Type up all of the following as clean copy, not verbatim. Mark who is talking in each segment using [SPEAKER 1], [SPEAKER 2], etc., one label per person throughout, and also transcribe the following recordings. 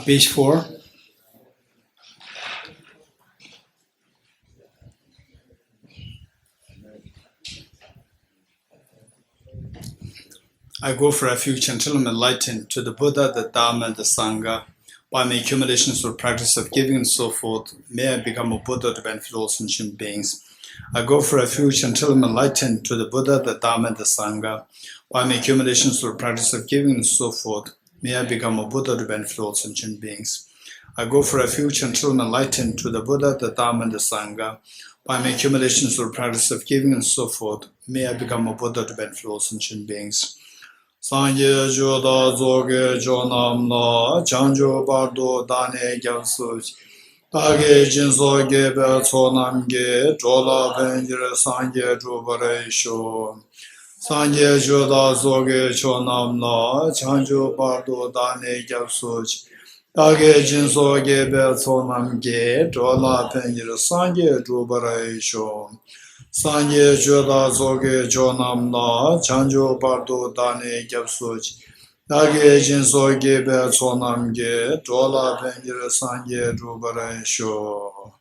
[SPEAKER 1] Page 4. I go for refuge until I'm enlightened to the Buddha, the Dharma, and the Sangha. By my accumulations or practice of giving and so forth, may I become a Buddha to benefit all sentient beings. I go for refuge until I'm enlightened to the Buddha, the Dharma, and the Sangha. By my accumulations or practice of giving and so forth, may I become a Buddha to benefit all sentient beings. I go for refuge until I'm enlightened to the Buddha, the Dharma, and the Sangha. By my accumulations or practice of giving and so forth, may I become a Buddha to benefit all sentient beings. Sangye joda zoge jonam la chanjo bardo dane gyamsuj Tage jinso gebe tsonam ge jola benjire sangye jubare sho Sangye joda zoge jonam la chanjo bardo dane gyamsuj Tage jinso gebe tsonam ge jola benjire sangye jubare sho Sangye joda zoge jonam la chanjo bardo dane gyapsuj Dage jinso gebe tsonam ge jola pengire sangye rubare sho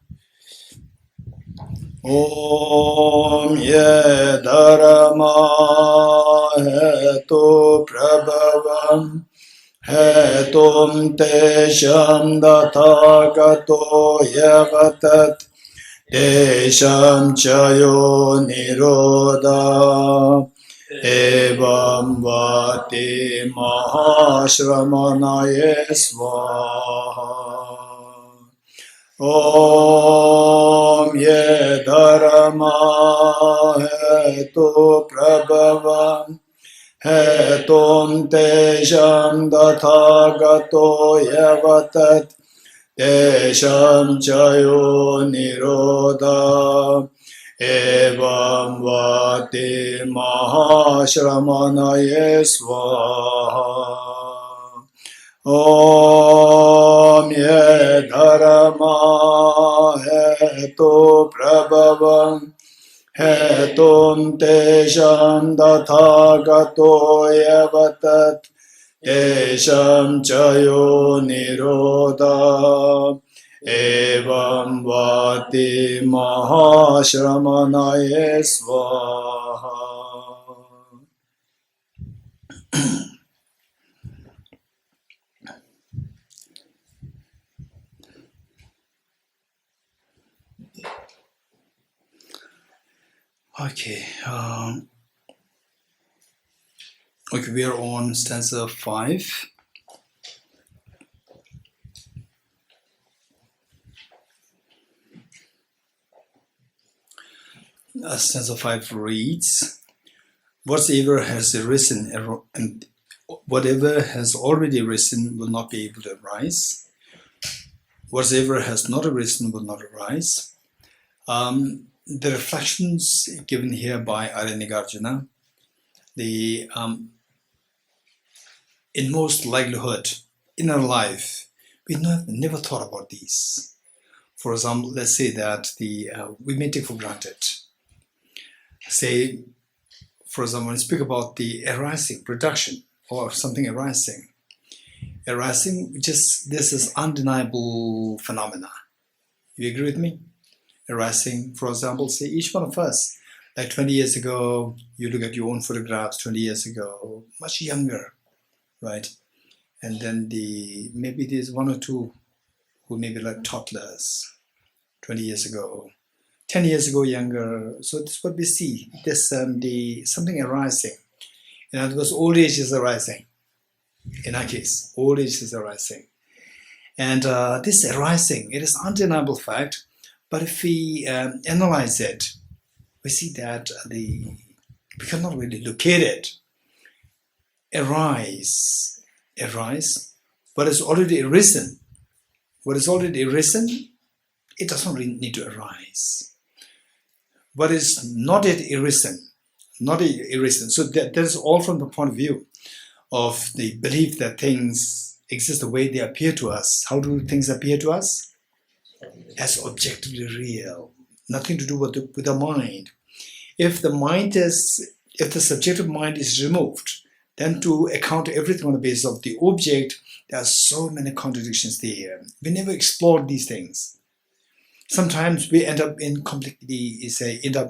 [SPEAKER 1] Om ye dharma hetu prabhavam hetum te shandatagato yavatat Desham chayo niroda evam vati mahashramanaye svaha Om ye dharma hetu prabhavam hetum tesham dathagato yavatat Desham chayo niroda evam vati mahashramanaye svaha Om ye dharma hetu prabhavam hetum tesham dathagato yavatat Desham chayo niroda evam vati mahashramanaye svaha Okay, we are on stanza 5. Stanza 5 reads, Whatever has arisen and whatever has already arisen will not be able to arise. Whatever has not arisen will not arise. The reflections given here by Nagarjuna, in most likelihood, in our life, we never thought about these. For example, let's say that we may take for granted. Say, for example, when we speak about the arising, production, or something arising, this is undeniable phenomena. You agree with me? Arising, for example, say each one of us, like 20 years ago, you look at your own photographs 20 years ago, much younger, right? And then maybe there's one or two who may be like toddlers 20 years ago, 10 years ago younger. So this is what we see. There's something arising. In other words, old age is arising. In our case, old age is arising. And this arising, it is undeniable fact. But if we analyze it, we see that we cannot really locate it. Arise, what is already arisen. What is already arisen, it does not really need to arise. What is not yet arisen. So that is all from the point of view of the belief that things exist the way they appear to us. How do things appear to us? As objectively real, nothing to do with the mind. If the subjective mind is removed, then to account everything on the basis of the object, there are so many contradictions there. We never explored these things. Sometimes we end up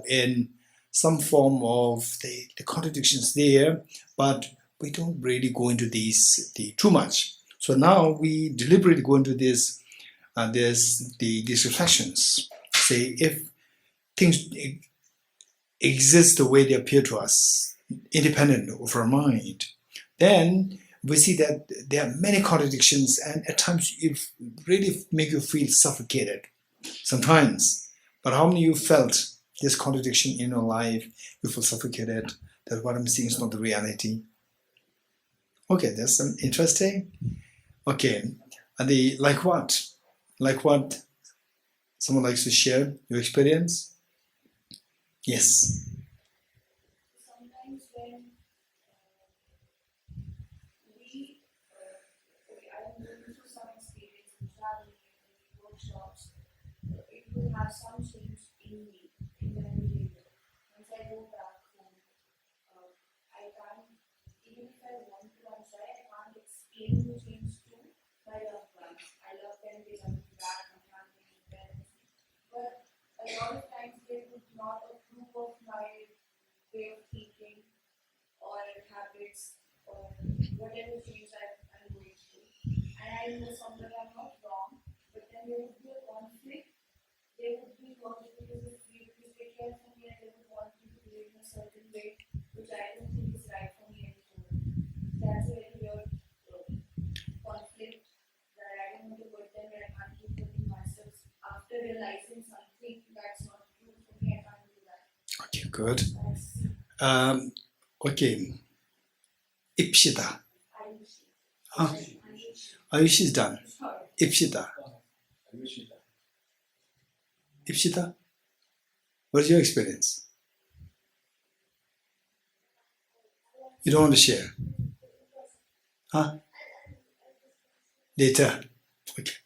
[SPEAKER 1] in some form of the contradictions there, but we don't really go into these too much. So now we deliberately go into these reflections. Say, if things exist the way they appear to us, independent of our mind, then we see that there are many contradictions, and at times it really make you feel suffocated. Sometimes. But how many of you felt this contradiction in your life? You feel suffocated, that what I'm seeing is not the reality. Okay, that's some interesting. Okay, and like what? Like what? Someone likes to share your experience? Yes.
[SPEAKER 2] Sometimes when I am going through some experience in traveling and workshops, it will have some change in me, in my behavior. Once I go back home, I can't, even if I want to, I'm sorry, I can't explain the change to my loved ones. I love them, they love me back, my family, my parents. But a lot of times they would not approve of my way of thinking or habits or whatever change I'm going through. And I know somewhere I'm not wrong, but then there would be a conflict. They would be logical because they care for me and they would want me to behave in a certain way, which I don't think is right for me anymore. That's a very weird conflict that I don't want to put them where I can't keep putting myself after realizing something that's not true for me. I can't do that.
[SPEAKER 1] Okay, good. Okay. Ipshita. Ayush is done. Ipshita. Ipshita, what is your experience? You don't want to share? Huh? Later. Okay.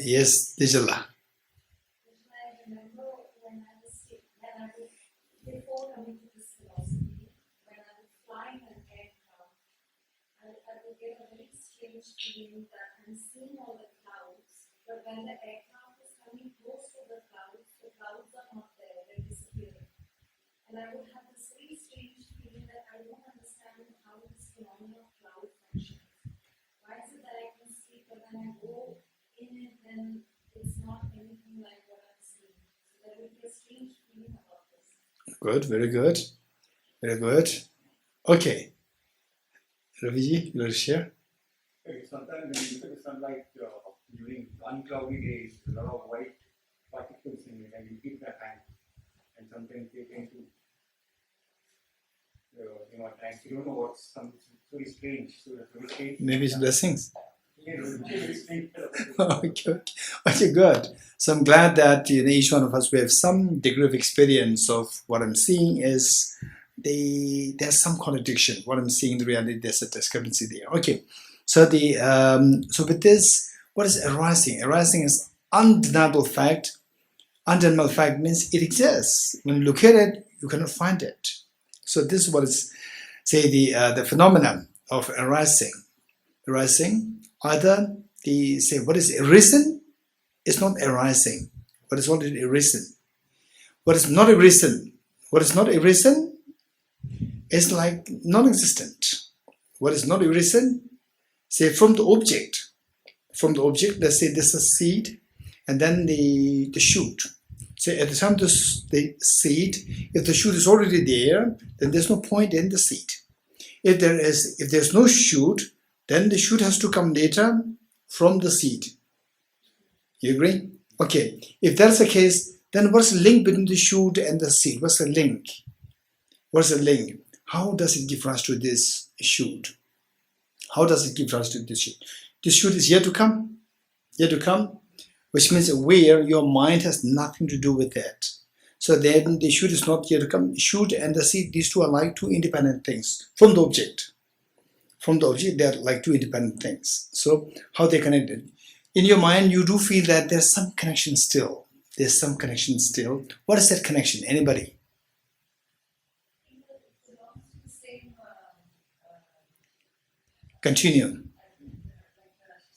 [SPEAKER 1] Yes, Dijala.
[SPEAKER 2] I remember when I was before coming to this philosophy, when I was flying an aircraft, I would get a very strange feeling that I'm seeing all the clouds, but when the aircraft is coming close to the clouds are not there, they're disappearing. And I would have this very strange feeling that I don't understand how this phenomenon of cloud functions. Why is it that I can see, but when I go in it, then it's not anything like what I'm seeing. So there would be a strange feeling about this.
[SPEAKER 1] Good, very good. Very good. Okay. Raviji, you want to share?
[SPEAKER 3] Sometimes when you look at the sunlight during uncloudy days, a lot of white particles in it, and you keep the hand, and sometimes they tend to, at times you don't know what's very strange. So that's very strange.
[SPEAKER 1] Maybe it's blessings.
[SPEAKER 3] Yeah, very strange.
[SPEAKER 1] Okay, good. So I'm glad that each one of us, we have some degree of experience of what I'm seeing is there's some contradiction. What I'm seeing in the reality, there's a discrepancy there. Okay. So so with this, what is arising? Arising is undeniable fact. Undeniable fact means it exists. When you look at it, you cannot find it. So this is what is, say, the phenomenon of arising. Arising, either what is arisen is not arising, but it's already arisen. What is not arisen? What is not arisen is like non-existent. What is not arisen? Say from the object. From the object, let's say this is a seed, and then the shoot. Say at the time the seed, if the shoot is already there, then there's no point in the seed. If there's no shoot, then the shoot has to come later from the seed. You agree? Okay. If that's the case, then what's the link between the shoot and the seed? What's the link? What's the link? How does it give rise to this shoot? How does it give rise to this shoot? This shoot is yet to come. Yet to come, which means where your mind has nothing to do with that. So then the shoot is not yet to come. Shoot and the seed, these two are like two independent things from the object. From the object, they are like two independent things. So how they connected? In your mind, you do feel that there's some connection still. There's some connection still. What is that connection? Anybody?
[SPEAKER 2] It belongs to the same
[SPEAKER 1] Continue.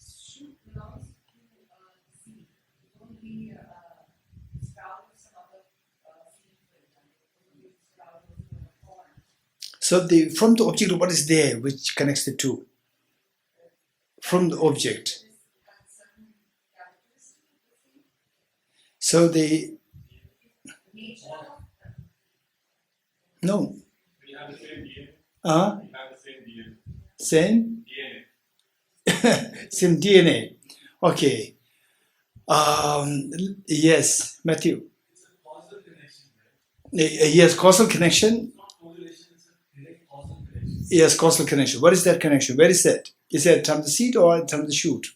[SPEAKER 2] Shoot belongs to seed. It won't be sprout of some other seed, for example. It will be sprout of corn.
[SPEAKER 1] So from the object, what is there which connects the two? From the object.
[SPEAKER 2] Certain characteristics of the seed.
[SPEAKER 1] So the
[SPEAKER 2] Nature of
[SPEAKER 1] no.
[SPEAKER 4] We have the same DNA.
[SPEAKER 1] Uh
[SPEAKER 4] We have the same DNA.
[SPEAKER 1] same
[SPEAKER 4] DNA.
[SPEAKER 1] same DNA. Okay. Yes, Matthew.
[SPEAKER 4] It's a causal connection, right?
[SPEAKER 1] Yes, causal connection.
[SPEAKER 4] It's not correlation, it's a direct causal connection.
[SPEAKER 1] Yes, causal connection. What is that connection? Where is that? Is it at the time of the seed or at the time of the shoot?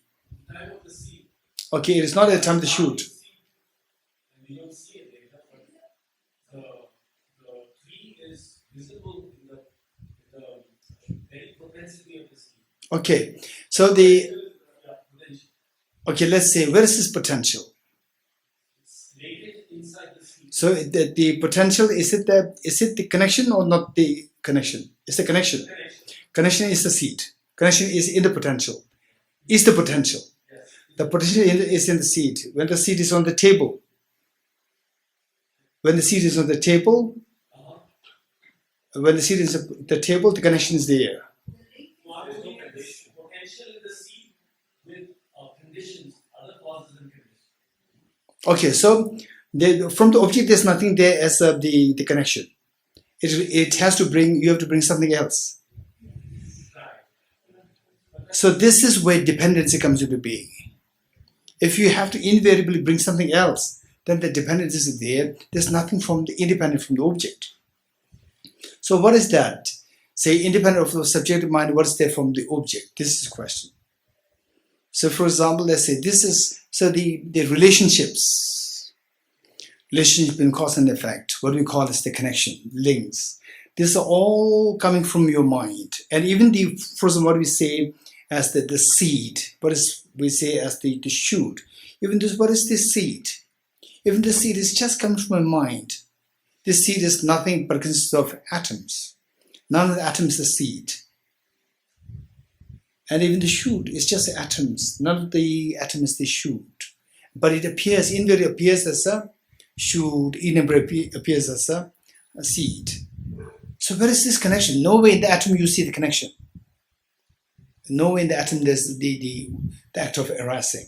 [SPEAKER 4] Time of the seed.
[SPEAKER 1] Okay, it is not at the time of the shoot.
[SPEAKER 4] And we don't see it later, but the tree is visible in the very propensity of the seed.
[SPEAKER 1] Okay, so the
[SPEAKER 4] Yeah, potential.
[SPEAKER 1] okay, let's say where is this potential?
[SPEAKER 4] It's latent inside the seed.
[SPEAKER 1] So the potential is it the connection or not the connection? It's the connection. Connection is the seed. Connection is in the potential. Is the potential.
[SPEAKER 4] Yes.
[SPEAKER 1] The potential is in the seed. When the seed is on the table. When the seed is on the table, when the seed is on the table, the connection is there.
[SPEAKER 4] What is the potential in the seed with conditions, other causes and conditions?
[SPEAKER 1] Okay, so from the object, there's nothing there as the connection. It has to bring, you have to bring something else. So this is where dependency comes into being. If you have to invariably bring something else, then the dependency is there. There's nothing independent from the object. So what is that? Say independent of the subjective mind, what is there from the object? This is the question. So for example, let's say this is, so the relationships, relationship between cause and effect, what we call is the connection, links. These are all coming from your mind. And even first what we say as the seed, we say as the shoot, even this, what is this seed? Even the seed is just coming from my mind. This seed is nothing but consists of atoms. None of the atoms is seed. And even the shoot is just atoms. None of the atoms is the shoot. But it appears, invariably appears as a shoot, invariably appears as a seed. So where is this connection? Nowhere in the atom you see the connection. Nowhere in the atom there's the act of arising.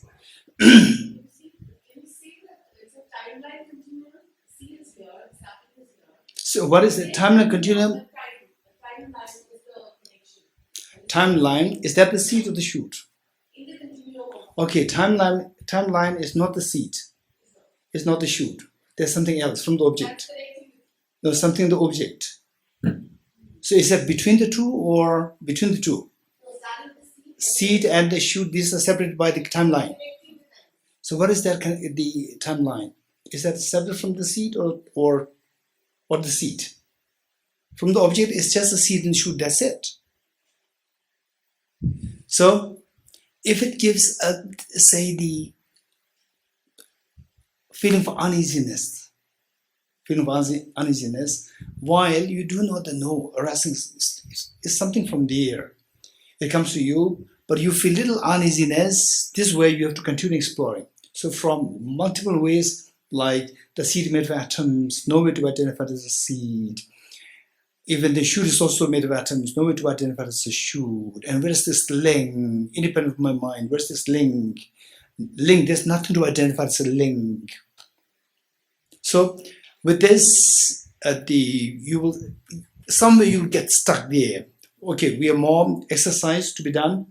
[SPEAKER 2] Can you see that it's a timeline continuum? C is here, starting is here.
[SPEAKER 1] So what is the timeline continuum?
[SPEAKER 2] The timeline is the connection.
[SPEAKER 1] Timeline, is that the seed or the shoot?
[SPEAKER 2] In the continuum of
[SPEAKER 1] Okay, timeline is not the seed. It's not the shoot. There's something else from the object.
[SPEAKER 2] that's connecting.
[SPEAKER 1] No, something in the object. So is that between the two or between the two?
[SPEAKER 2] So starting the
[SPEAKER 1] Seed and the shoot, these are separated by the timeline.
[SPEAKER 2] connecting with them.
[SPEAKER 1] So what is that, the timeline? Is that separate from the seed or the seed? From the object, it's just a seed and shoot, that's it. So if it gives, say, the feeling for uneasiness, while you do not know, arising is something from there. It comes to you, but you feel little uneasiness. This way you have to continue exploring. So from multiple ways, like the seed made of atoms, no way to identify it as a seed. Even the shoot is also made of atoms, no way to identify it as a shoot. And where is this link? Independent of my mind, where's this link? Link, there's nothing to identify as a link. So with this, somewhere you will get stuck there. Okay, we have more exercise to be done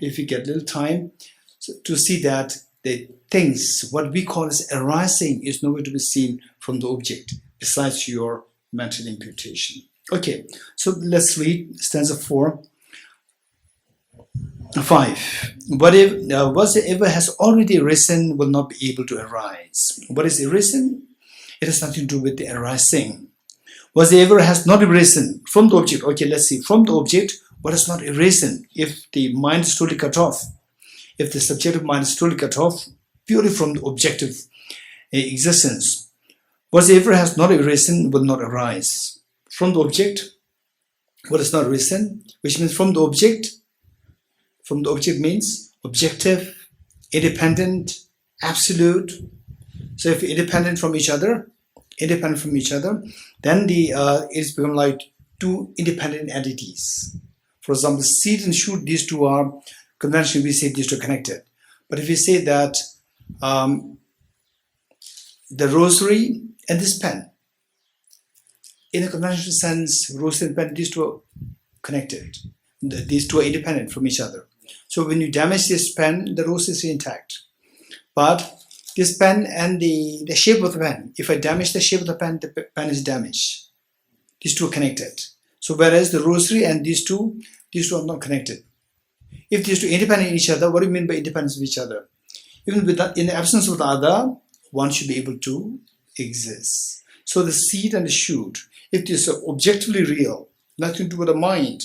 [SPEAKER 1] if you get little time to see that the things, what we call as arising, is nowhere to be seen from the object besides your mental imputation. Okay, so let's read stanza 5. Whatsoever has already arisen will not be able to arise. What is arisen? It has nothing to do with the arising. Whatsoever has not arisen from the object. Okay, let's see. From the object, what has not arisen? If the mind is totally cut off, if the subjective mind is totally cut off, purely from the objective existence, whatsoever has not arisen will not arise. From the object, what has not arisen, which means from the object, from the object means objective, independent, absolute. So if independent from each other, then it's become like two independent entities. For example, seed and shoot, these two are conventionally we say these two are connected. But if we say that the rosary and this pen, in a conventional sense, rosary and pen, these two are connected. These two are independent from each other. So when you damage this pen, the rosary is intact. But this pen and the shape of the pen, if I damage the shape of the pen is damaged. These two are connected. So whereas the rosary and these two are not connected. If these two are independent of each other, what do you mean by independence of each other? Even in the absence of the other, one should be able to exist. So the seed and the shoot, if this is objectively real, nothing to do with the mind,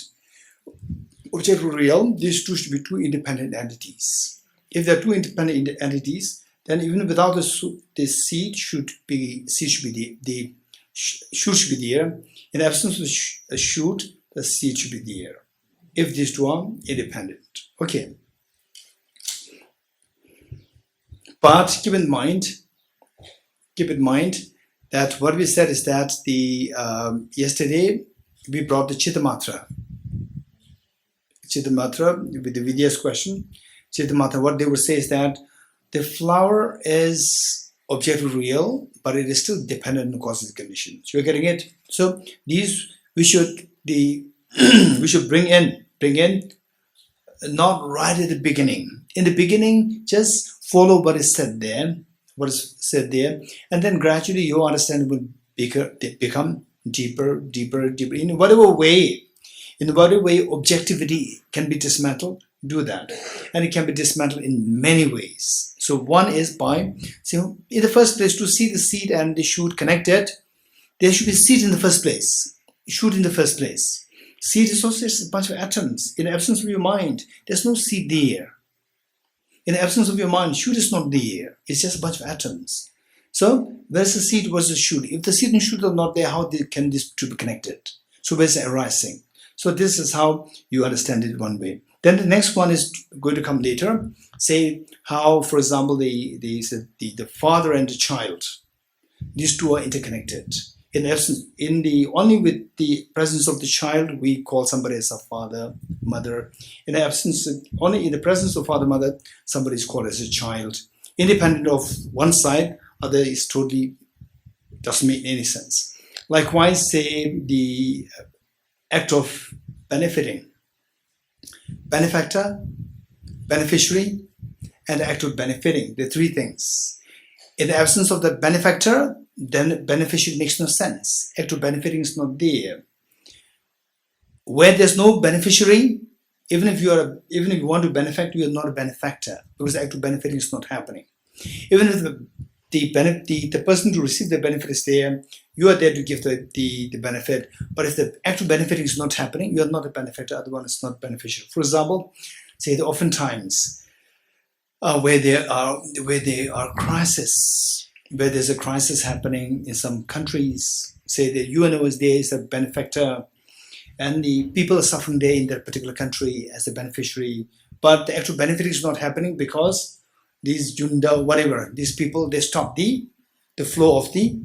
[SPEAKER 1] objectively real, these two should be two independent entities. If they are two independent entities, then even without the seed should be the shoot should be there. In the absence of the shoot, the seed should be there. If these two are independent. Okay. But keep in mind that what we said is that yesterday we brought the Chittamatra with the Vidya's question. Chittamatra, what they would say is that the flower is objectively real, but it is still dependent on causes and conditions. You're getting it? So these we should bring in not right at the beginning. In the beginning, just follow what is said there, and then gradually your understanding will become deeper. In whatever way objectivity can be dismantled, do that. And it can be dismantled in many ways. So one is by, in the first place, to see the seed and the shoot connected, there should be seed in the first place, shoot in the first place. Seed is also just a bunch of atoms. In the absence of your mind, there's no seed there. In the absence of your mind, shoot is not there. It's just a bunch of atoms. So where's the seed, where's the shoot? If the seed and shoot are not there, how can these two be connected? So where's the arising? So this is how you understand it one way. Then the next one is going to come later. Say how, for example, the father and the child, these two are interconnected. Only with the presence of the child, we call somebody as a father, mother. Only in the presence of father, mother, somebody is called as a child. Independent of one side, other is totally doesn't make any sense. Likewise, say the act of benefiting. Benefactor, beneficiary, and the act of benefiting, the three things. In the absence of the benefactor, then beneficiary makes no sense. Act of benefiting is not there. Where there's no beneficiary, even if you want to benefit, you are not a benefactor because the act of benefiting is not happening. Even if the person to receive the benefit is there, you are there to give the benefit. But if the act of benefiting is not happening, you are not a benefactor, other one is not beneficial. For example, say that oftentimes where there are crises, where there's a crisis happening in some countries, say the UNO is there as a benefactor, and the people are suffering there in that particular country as a beneficiary, but the actual benefit is not happening because these Junda, whatever, these people, they stop the flow of the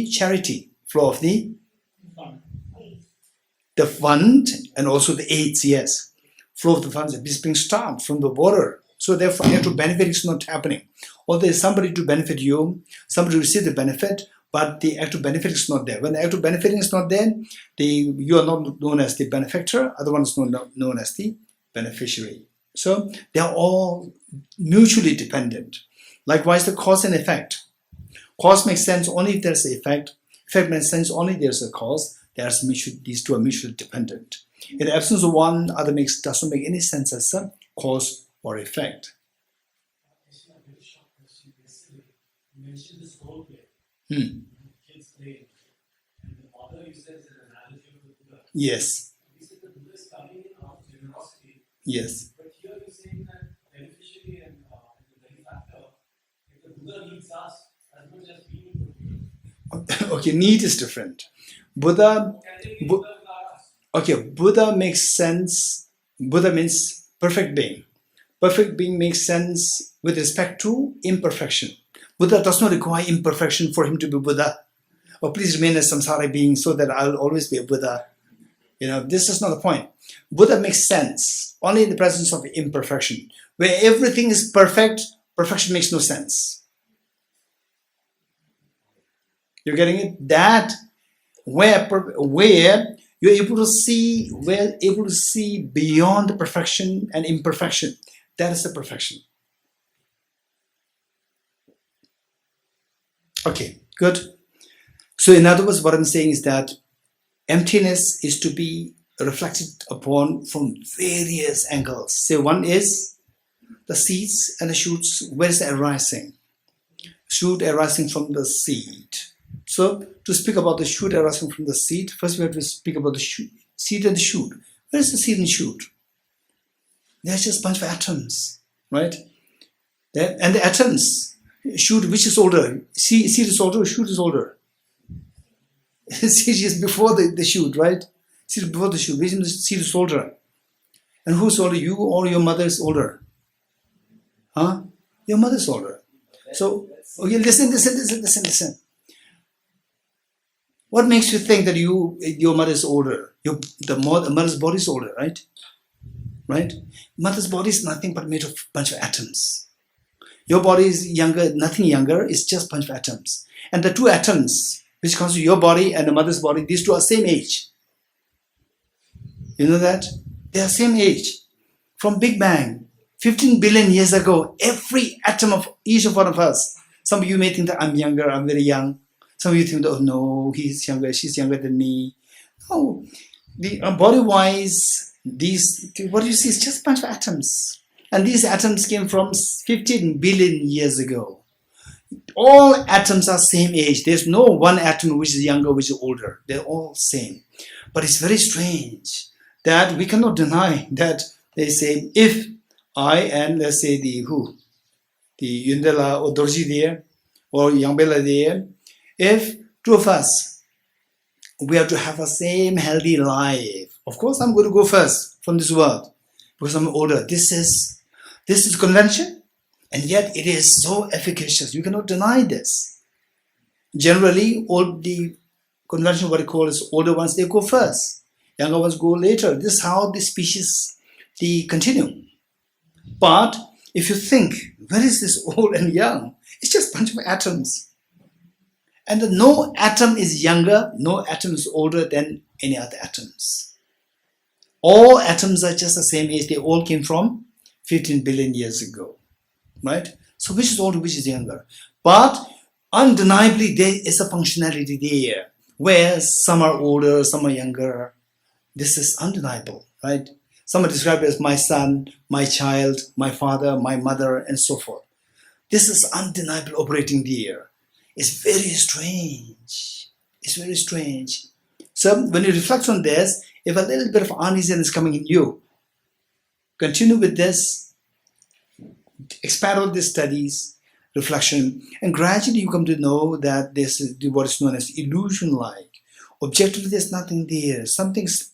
[SPEAKER 1] charity, flow of the fund, and also the aids, yes. Flow of the funds is being stopped from the border. So therefore, the actual benefit is not happening. Or there is somebody to benefit you, somebody to receive the benefit, but the actual benefit is not there. When the actual benefiting is not there, you are not known as the benefactor, other one is known as the beneficiary. So they are all mutually dependent. Likewise, the cause and effect. Cause makes sense only if there's an effect. Effect makes sense only if there's a cause. These two are mutually dependent. In the absence of one, other doesn't make any sense as a cause or effect.
[SPEAKER 4] Actually, a very short question. Yesterday, you mentioned this role play. Kids playing. And the mother, you said, is an analogy of the Buddha.
[SPEAKER 1] Yes.
[SPEAKER 4] We said the Buddha is coming in out of generosity.
[SPEAKER 1] Yes.
[SPEAKER 4] But here you're saying that beneficiary and the benefactor, if the Buddha needs us as much as we need the Buddha.
[SPEAKER 1] Okay, need is different. Buddha makes sense Buddha means perfect being. Perfect being makes sense with respect to imperfection. Buddha does not require imperfection for him to be Buddha. Or please remain a samsara being so that I'll always be a Buddha. This is not the point. Buddha makes sense only in the presence of imperfection. Where everything is perfect, perfection makes no sense. You're getting it? That where you're able to see, beyond the perfection and imperfection. That is the perfection. Okay, good. So in other words, what I'm saying is that emptiness is to be reflected upon from various angles. Say one is the seeds and the shoots. Where is the arising? Shoot arising from the seed. So to speak about the shoot arising from the seed, first we have to speak about the seed and the shoot. Where is the seed and shoot? They're just a bunch of atoms, right? And the atoms, shoot, which is older? Seed is older, shoot is older. Seed is before the shoot, right? Seed is before the shoot. Which seed is older? And who's older? You or your mother is older? Huh? Your mother is older. So, okay, listen. What makes you think that your mother is older? The mother's body is older, right? Right? Mother's body is nothing but made of a bunch of atoms. Your body is younger, nothing younger, it's just a bunch of atoms. And the two atoms, which constitute your body and the mother's body, these two are same age. You know that? They are same age. From Big Bang, 15 billion years ago, every atom of each of one of us. Some of you may think that I'm younger, I'm very young. Some of you think that, oh no, he's younger, she's younger than me. No, body-wise, what you see is just a bunch of atoms. And these atoms came from 15 billion years ago. All atoms are same age. There's no one atom which is younger, which is older. They're all same. But it's very strange that we cannot deny that they say, if I and let's say the Yundala or Dorji there, or Yangbela there, if two of us, we have to have a same healthy life. Of course, I'm going to go first from this world because I'm older. This is convention, and yet it is so efficacious. You cannot deny this. Generally, all the convention, what they call is older ones, they go first. Younger ones go later. This is how the species continue. But if you think, where is this old and young? It's just a bunch of atoms. And no atom is younger, no atom is older than any other atoms. All atoms are just the same age. They all came from 15 billion years ago, right? So which is older, which is younger? But undeniably, there is a functionality there, where some are older, some are younger. This is undeniable, right? Some are described as my son, my child, my father, my mother, and so forth. This is undeniable operating there. It's very strange. It's very strange. So when you reflect on this, if a little bit of uneasiness is coming in you, continue with this, expand on these studies, reflection, and gradually you come to know that this is what is known as illusion-like. Objectively, there's nothing there. Something's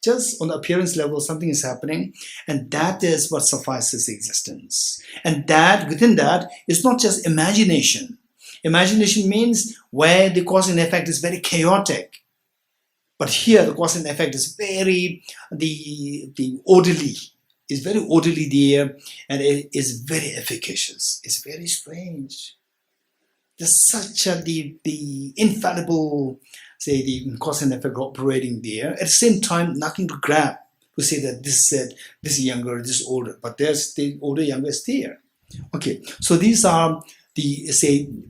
[SPEAKER 1] just on the appearance level, something is happening, and that is what suffices existence. And that, within that, is not just imagination. Imagination means where the cause and effect is very chaotic. But here the cause and effect is very, the orderly, is very orderly there, and it is very efficacious. It's very strange. There's such the infallible, say, the cause and effect operating there. At the same time, nothing to grab to say that this is younger, this is older. But there's the older, younger is there. Okay, so these are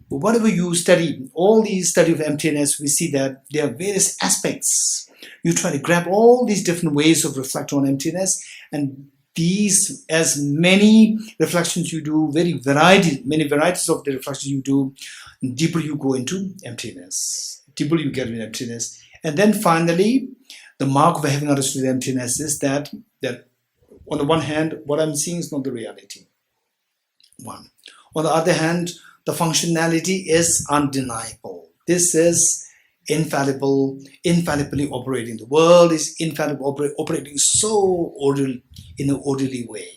[SPEAKER 1] whatever you study, all these study of emptiness, we see that there are various aspects. You try to grab all these different ways of reflecting on emptiness, and these, as many reflections you do, many varieties of the reflections you do, deeper you go into emptiness, deeper you get in emptiness. And then finally, the mark of having understood emptiness is that on the one hand, what I'm seeing is not the reality. One. On the other hand, the functionality is undeniable. This is infallibly operating. The world is infallibly operating so in an orderly way.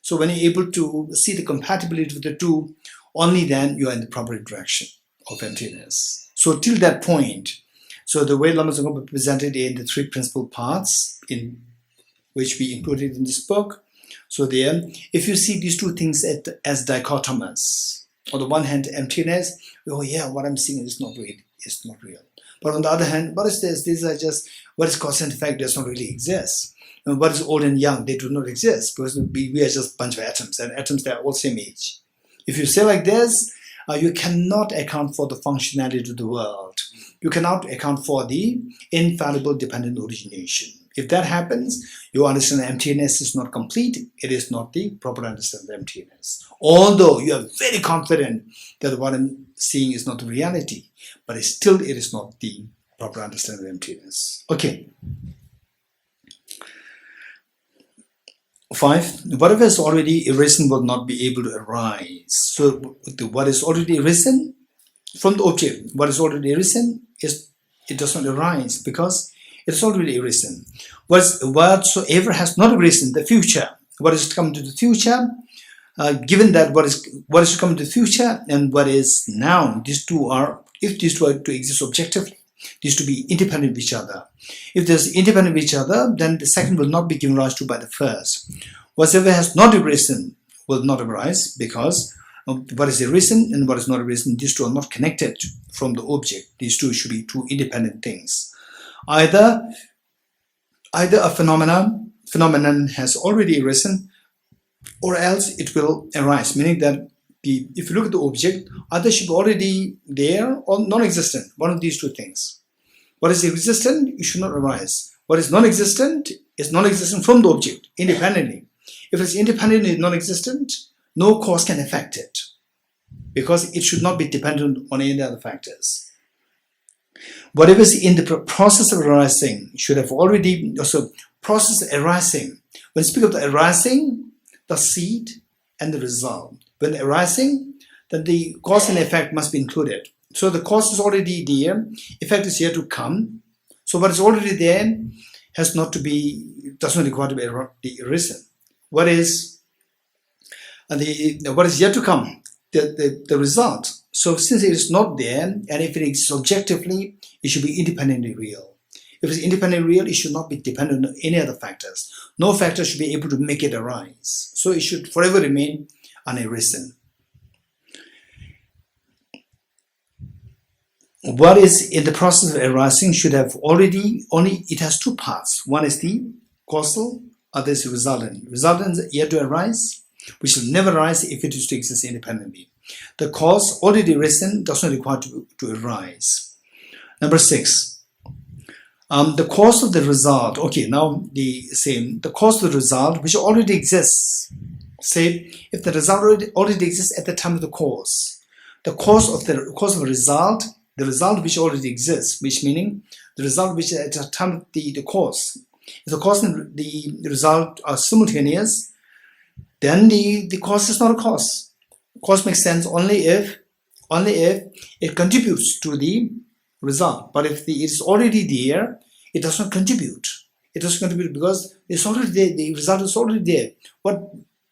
[SPEAKER 1] So when you're able to see the compatibility with the two, only then you are in the proper direction of emptiness. So till that point, so the way Lama Tsongkhapa presented in the three principal parts, in which we included in this book. So there, if you see these two things as dichotomous, on the one hand, emptiness, oh yeah, what I'm seeing is not real. It's not real. But on the other hand, what is this? These are just, what is cause and effect does not really exist. And what is old and young, they do not exist, because we are just a bunch of atoms, and atoms, they are all same age. If you say like this, you cannot account for the functionality of the world. You cannot account for the infallible dependent origination. If that happens, you understand emptiness is not complete. It is not the proper understanding of emptiness. Although you are very confident that what I'm seeing is not the reality, but it is not the proper understanding of emptiness. Okay. 5. Whatever is already arisen will not be able to arise. So what is already arisen from the object, what is already arisen, it does not arise because it is already arisen. Whatsoever has not arisen, the future, what is to come to the future, given that what is to come to the future and what is now, these two are, if these two are to exist objectively, these to be independent of each other. If there's independent of each other, then the second will not be given rise to by the first. Whatsoever has not arisen will not arise because what is arisen and what is not arisen, these two are not connected from the object. These two should be two independent things. Either a phenomenon has already arisen, or else it will arise, meaning that if you look at the object, either should be already there or non-existent, one of these two things. What is existent, it should not arise. What is non-existent is non-existent from the object, independently. If it's independently non-existent, no cause can affect it, because it should not be dependent on any other factors. Whatever is in the process of arising should have already, also process arising. When we speak of the arising, the seed and the result. When arising, then the cause and effect must be included. So the cause is already there, effect is yet to come. So what is already there does not require to be arisen. What is yet to come, the result. So since it is not there, and if it exists objectively, it should be independently real. If it's independently real, it should not be dependent on any other factors. No factor should be able to make it arise. So it should forever remain unarisen. What is in the process of arising should have it has two parts. One is the causal, other is the resultant. Resultant is yet to arise, which will never arise if it is to exist independently. The cause already arisen does not require to arise. Number 6. The cause of the result. Okay, now the same. The cause of the result, which already exists. Say, if the result already exists at the time of the cause, the cause of a result, the result which already exists, which meaning the result which at the time of the cause. If the cause and the result are simultaneous, then the cause is not a cause. Cause makes sense only if it contributes to the result. But if it is already there, it does not contribute. It doesn't contribute because it's already there. The result is already there.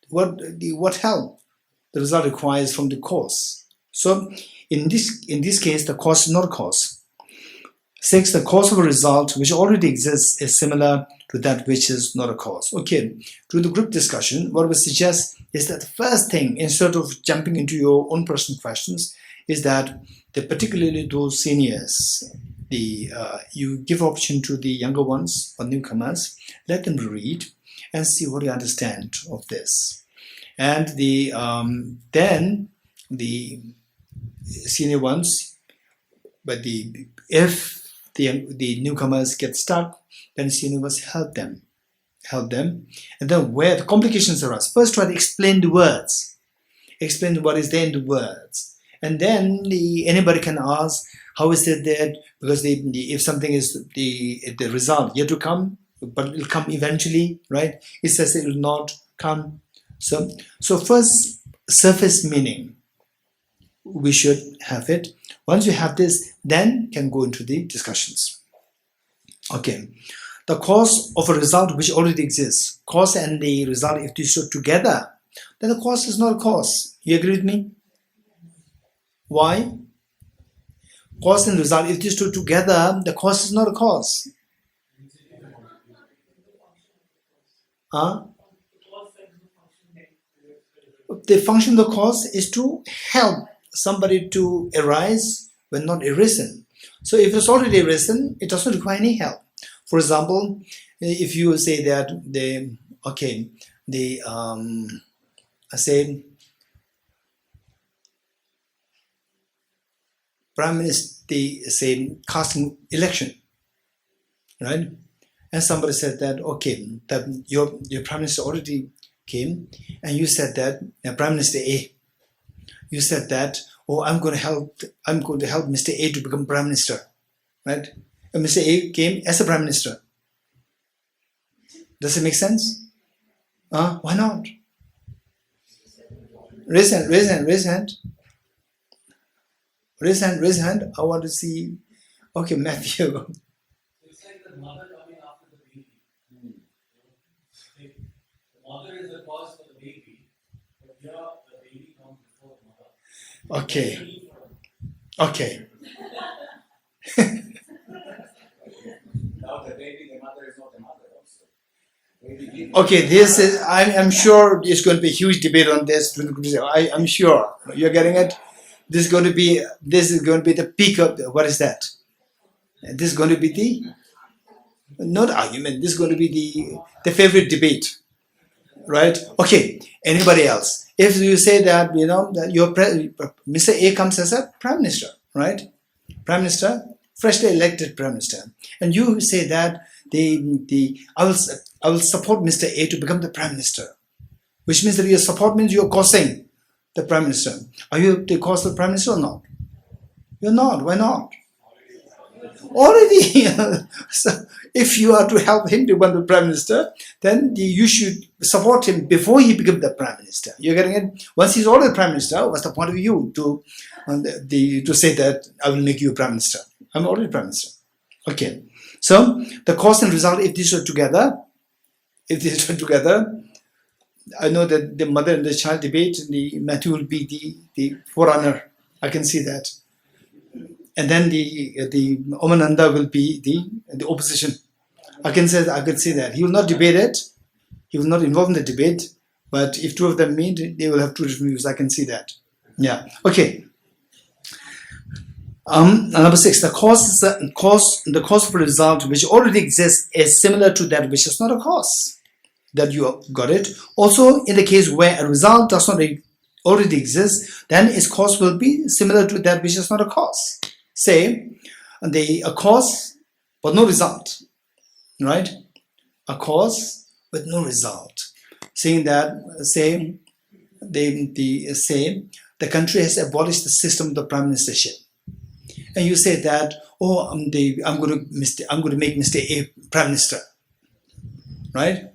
[SPEAKER 1] What help the result requires from the cause? So in this case, the cause is not a cause. 6. The cause of a result which already exists is similar to that which is not a cause. Okay, to the group discussion, what we suggest is that the first thing, instead of jumping into your own personal questions, is that particularly those seniors, you give option to the younger ones or newcomers, let them read and see what you understand of this. And then the senior ones, but if the newcomers get stuck, then the senior ones help them. And then where the complications arise, first try to explain the words, explain what is there in the words, and then anybody can ask, how is it that, because if something is the result yet to come, but it will come eventually, right? It says it will not come. So first, surface meaning. we should have it. Once you have this, then can go into the discussions. Okay. The cause of a result which already exists, cause and the result, if they show together, then the cause is not a cause. You agree with me? Why? Cause and result, if these two together, the cause is not a cause. Huh? The function of the cause is to help somebody to arise when not arisen. So if it's already arisen, it doesn't require any help. For example, if you say that I say Prime Minister, they say casting election, right? And somebody said that that your Prime Minister already came, and you said that Prime Minister A, you said that I'm going to help Mr. A to become Prime Minister, right? And Mr. A came as a Prime Minister. Does it make sense? Why not? Raise hand. Raise hand. I want to see. Okay, Matthew.
[SPEAKER 4] It's like the mother coming after the baby. The mother is the cause for the baby, but here the baby comes before the mother.
[SPEAKER 1] Okay.
[SPEAKER 3] Without the baby, the mother is not the mother also.
[SPEAKER 1] Okay, this is, I'm sure there's going to be a huge debate on this. I'm sure. You're getting it? This is going to be the peak of, what is that? This is going to be the, not argument, this is going to be the favorite debate. Right? Okay, anybody else? If you say that, that your Mr. A comes as a Prime Minister, right? Prime Minister, freshly elected Prime Minister. And you say that I will support Mr. A to become the Prime Minister, which means that your support means you're causing the Prime Minister. Are you the cause of the Prime Minister or not? You're not. Why not? Already. So if you are to help him to become the Prime Minister, then you should support him before he becomes the Prime Minister. You're getting it? Once he's already Prime Minister, what's the point of you to say that I will make you Prime Minister? I'm already Prime Minister. Okay. So the cause and result, if these are together, I know that the mother and the child debate, the Matthew will be the forerunner. I can see that. And then the Omananda will be the opposition. I can see that. He will not debate it. He will not involve in the debate. But if two of them meet, they will have two different views. I can see that. Yeah. Okay. Number 6. The cause of a result which already exists is similar to that which is not a cause. That you got it. Also, in the case where a result does not already exist, then its cause will be similar to that which is not a cause. Say, a cause but no result, right? A cause with no result. Saying that, the country has abolished the system of the prime ministership, and you say that, I'm going to make Mr. A prime minister, right?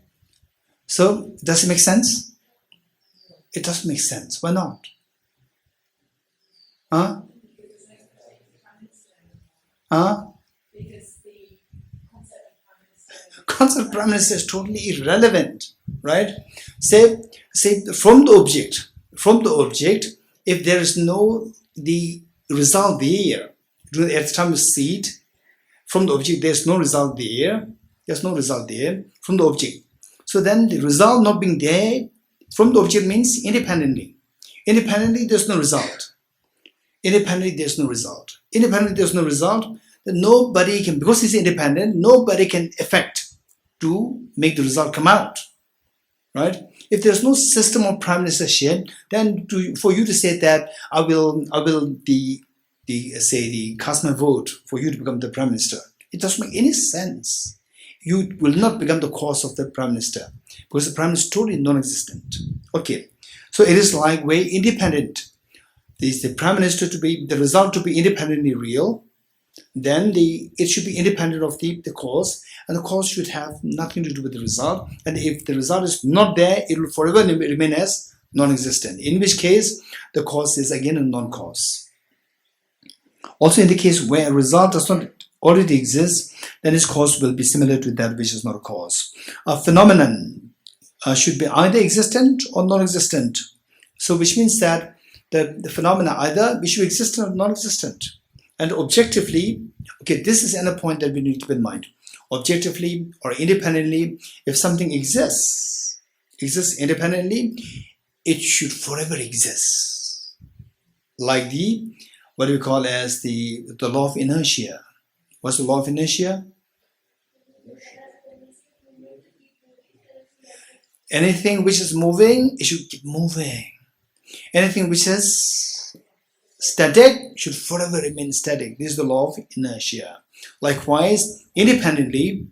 [SPEAKER 1] So does it make sense? It doesn't make sense. Why not? Huh? Because the concept of prime minister is totally irrelevant, right? Say from the object, if there is the result there, at the time you see it, from the object there's no result there. There's no result there from the object. So then the result not being there from the object means independently. Independently there's no result. Independently there's no result. Independently there's no result. Then nobody can, because it's independent, nobody can affect to make the result come out. Right? If there's no system of prime ministership, then for you to say that I will cast my vote for you to become the prime minister, it doesn't make any sense. You will not become the cause of the prime minister because the prime minister is totally non-existent. Okay, so it is like way independent. The prime minister the result to be independently real, then it should be independent of the cause, and the cause should have nothing to do with the result. And if the result is not there, it will forever remain as non-existent, in which case the cause is again a non-cause. Also in the case where a result does not already exist, then its cause will be similar to that which is not a cause. A phenomenon should be either existent or non-existent. So which means that the phenomena either which should be existent or non-existent. And objectively, okay, this is another point that we need to keep in mind. Objectively or independently, if something exists independently, it should forever exist. Like the, what we call as the law of inertia. What's the law of inertia? Anything which is moving, it should keep moving. Anything which is static should forever remain static. This is the law of inertia. Likewise, independently,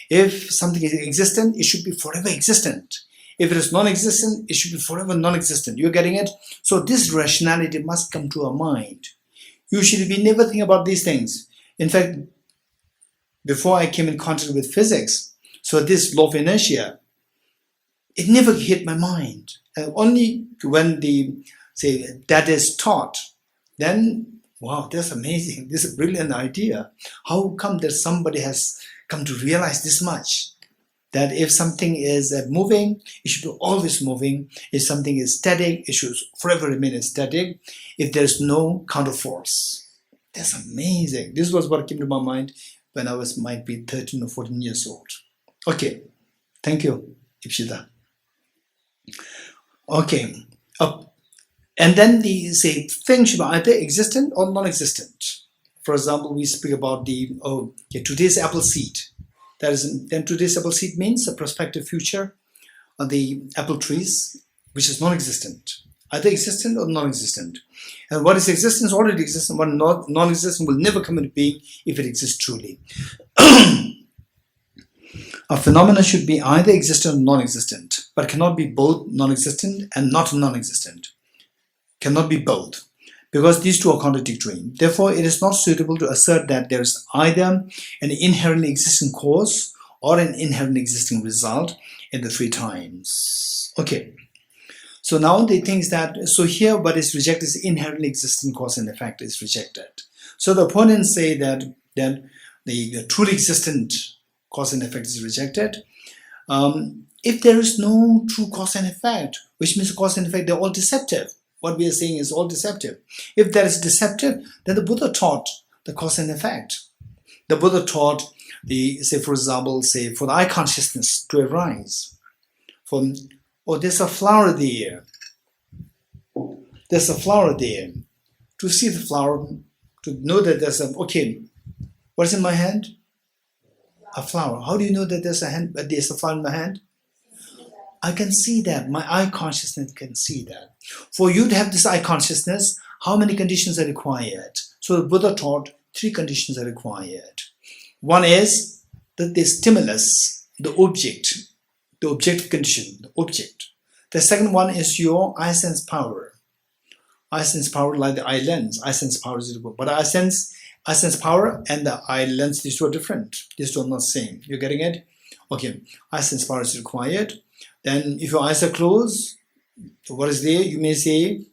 [SPEAKER 1] if something is existent, it should be forever existent. If it is non-existent, it should be forever non-existent. You're getting it? So this rationality must come to our mind. Usually we never think about these things. In fact, before I came in contact with physics, so this law of inertia, it never hit my mind. Only when that is taught, then, wow, that's amazing. This is a brilliant idea. How come that somebody has come to realize this much? That if something is moving, it should be always moving. If something is static, it should forever remain static. If there's no counterforce. That's amazing. This was what came to my mind when I might be 13 or 14 years old. Okay, thank you, Ipshita. Okay, and then the thing should be either existent or non-existent. For example, we speak about today's apple seed. Then today's apple seed means a prospective future of the apple trees, which is non-existent, either existent or non-existent. And what is existent is already existent. What non-existent will never come into being if it exists truly. A phenomena should be either existent or non-existent, but cannot be both non-existent and not non-existent. Cannot be both, because these two are contradictory. Therefore, it is not suitable to assert that there is either an inherently existing cause or an inherently existing result in the three times. Okay, so now the things that, so here what is rejected is inherently existing cause and effect is rejected. So the opponents say that then the truly existent cause and effect is rejected. If there is no true cause and effect, which means cause and effect, they're all deceptive. What we are saying is all deceptive. If that is deceptive, then the Buddha taught the cause and effect. The Buddha taught for example, for the eye consciousness to arise. There's a flower there. There's a flower there. To see the flower, to know that there's what's in my hand? A flower. How do you know that there's a flower in my hand? I can see that. My eye consciousness can see that. For you to have this eye consciousness, how many conditions are required? So the Buddha taught 3 conditions are required. One is that the stimulus, the objective condition, the object. The second one is your eye sense power. Eye sense power like the eye lens. Eye sense power is equal. But eye sense power and the eye lens, these two are different. These two are not the same. You're getting it? Okay, eye sense power is required. Then if your eyes are closed, what is there? You may say,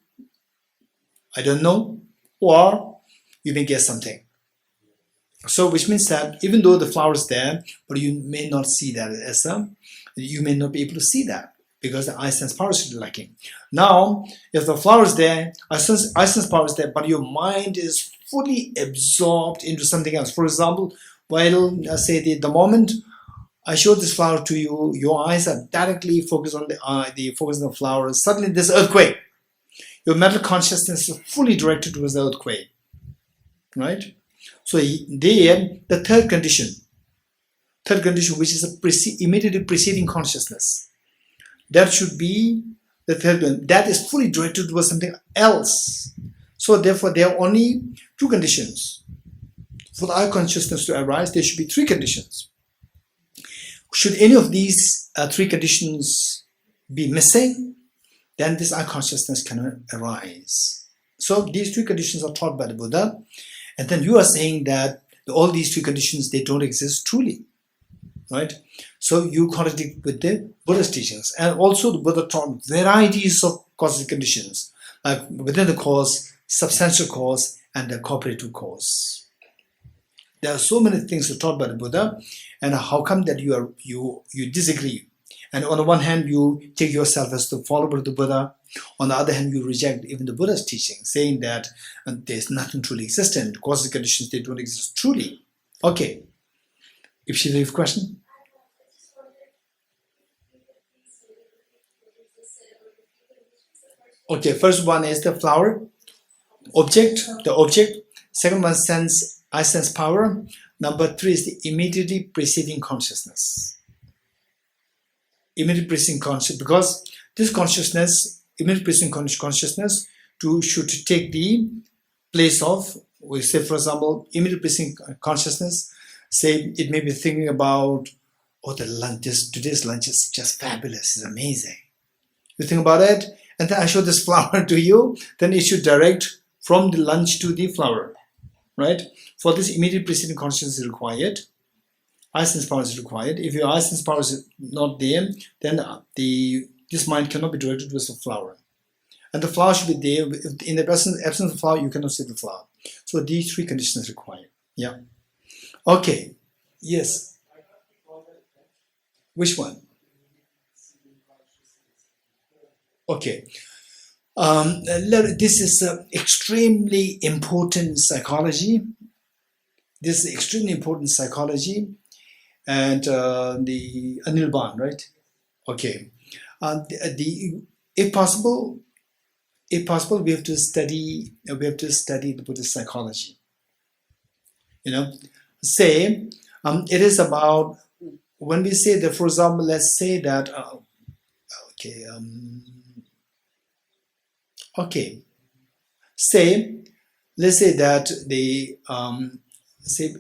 [SPEAKER 1] I don't know, or you may guess something. So which means that even though the flower is there, but you may not see that you may not be able to see that because the eye sense power is lacking. Now, if the flower is there, eye sense power is there, but your mind is fully absorbed into something else. For example, while the moment I show this flower to you, your eyes are directly focused on the flower. Suddenly there's an earthquake. Your mental consciousness is fully directed towards the earthquake. Right? So there, the third condition, which is a immediately preceding consciousness, that should be the third one. That is fully directed towards something else. So therefore, there are only 2 conditions. For the eye consciousness to arise, there should be 3 conditions. Should any of these 3 conditions be missing, then this eye consciousness cannot arise. So these 3 conditions are taught by the Buddha. And then you are saying that all these 3 conditions, they don't exist truly. right? So you contradict with the Buddha's teachings. And also the Buddha taught varieties of causes and conditions, like within the cause, substantial cause, and the cooperative cause. There are so many things taught by the Buddha, and how come that you disagree? And on the one hand, you take yourself as the follower of the Buddha. On the other hand, you reject even the Buddha's teaching, saying that there's nothing truly existent. Causes and conditions, they don't exist truly. Okay. If she leaves question? Okay, first one is the flower, object, the object. Second one, sense, I sense power. Number 3 is the immediately preceding consciousness. Immediately preceding consciousness, because this consciousness, immediately preceding consciousness, should take the place of, we say for example, immediately preceding consciousness, say it may be thinking about, oh, the lunch, today's lunch is just fabulous, it's amazing. You think about it, and then I show this flower to you, then it should direct from the lunch to the flower, right? For this immediate preceding consciousness is required. I sense power is required. If your I sense power is not there, then this mind cannot be directed towards the flower. And the flower should be there. In the absence of the flower, you cannot see the flower. So these 3 conditions are required. Yeah. Okay. Yes. Which one? Okay. This is extremely important psychology. This is extremely important psychology. And the Anirban, right? Okay. If possible, we have to study the Buddhist psychology. You know, say it is about, when we say that, for example, let's say that let's say that say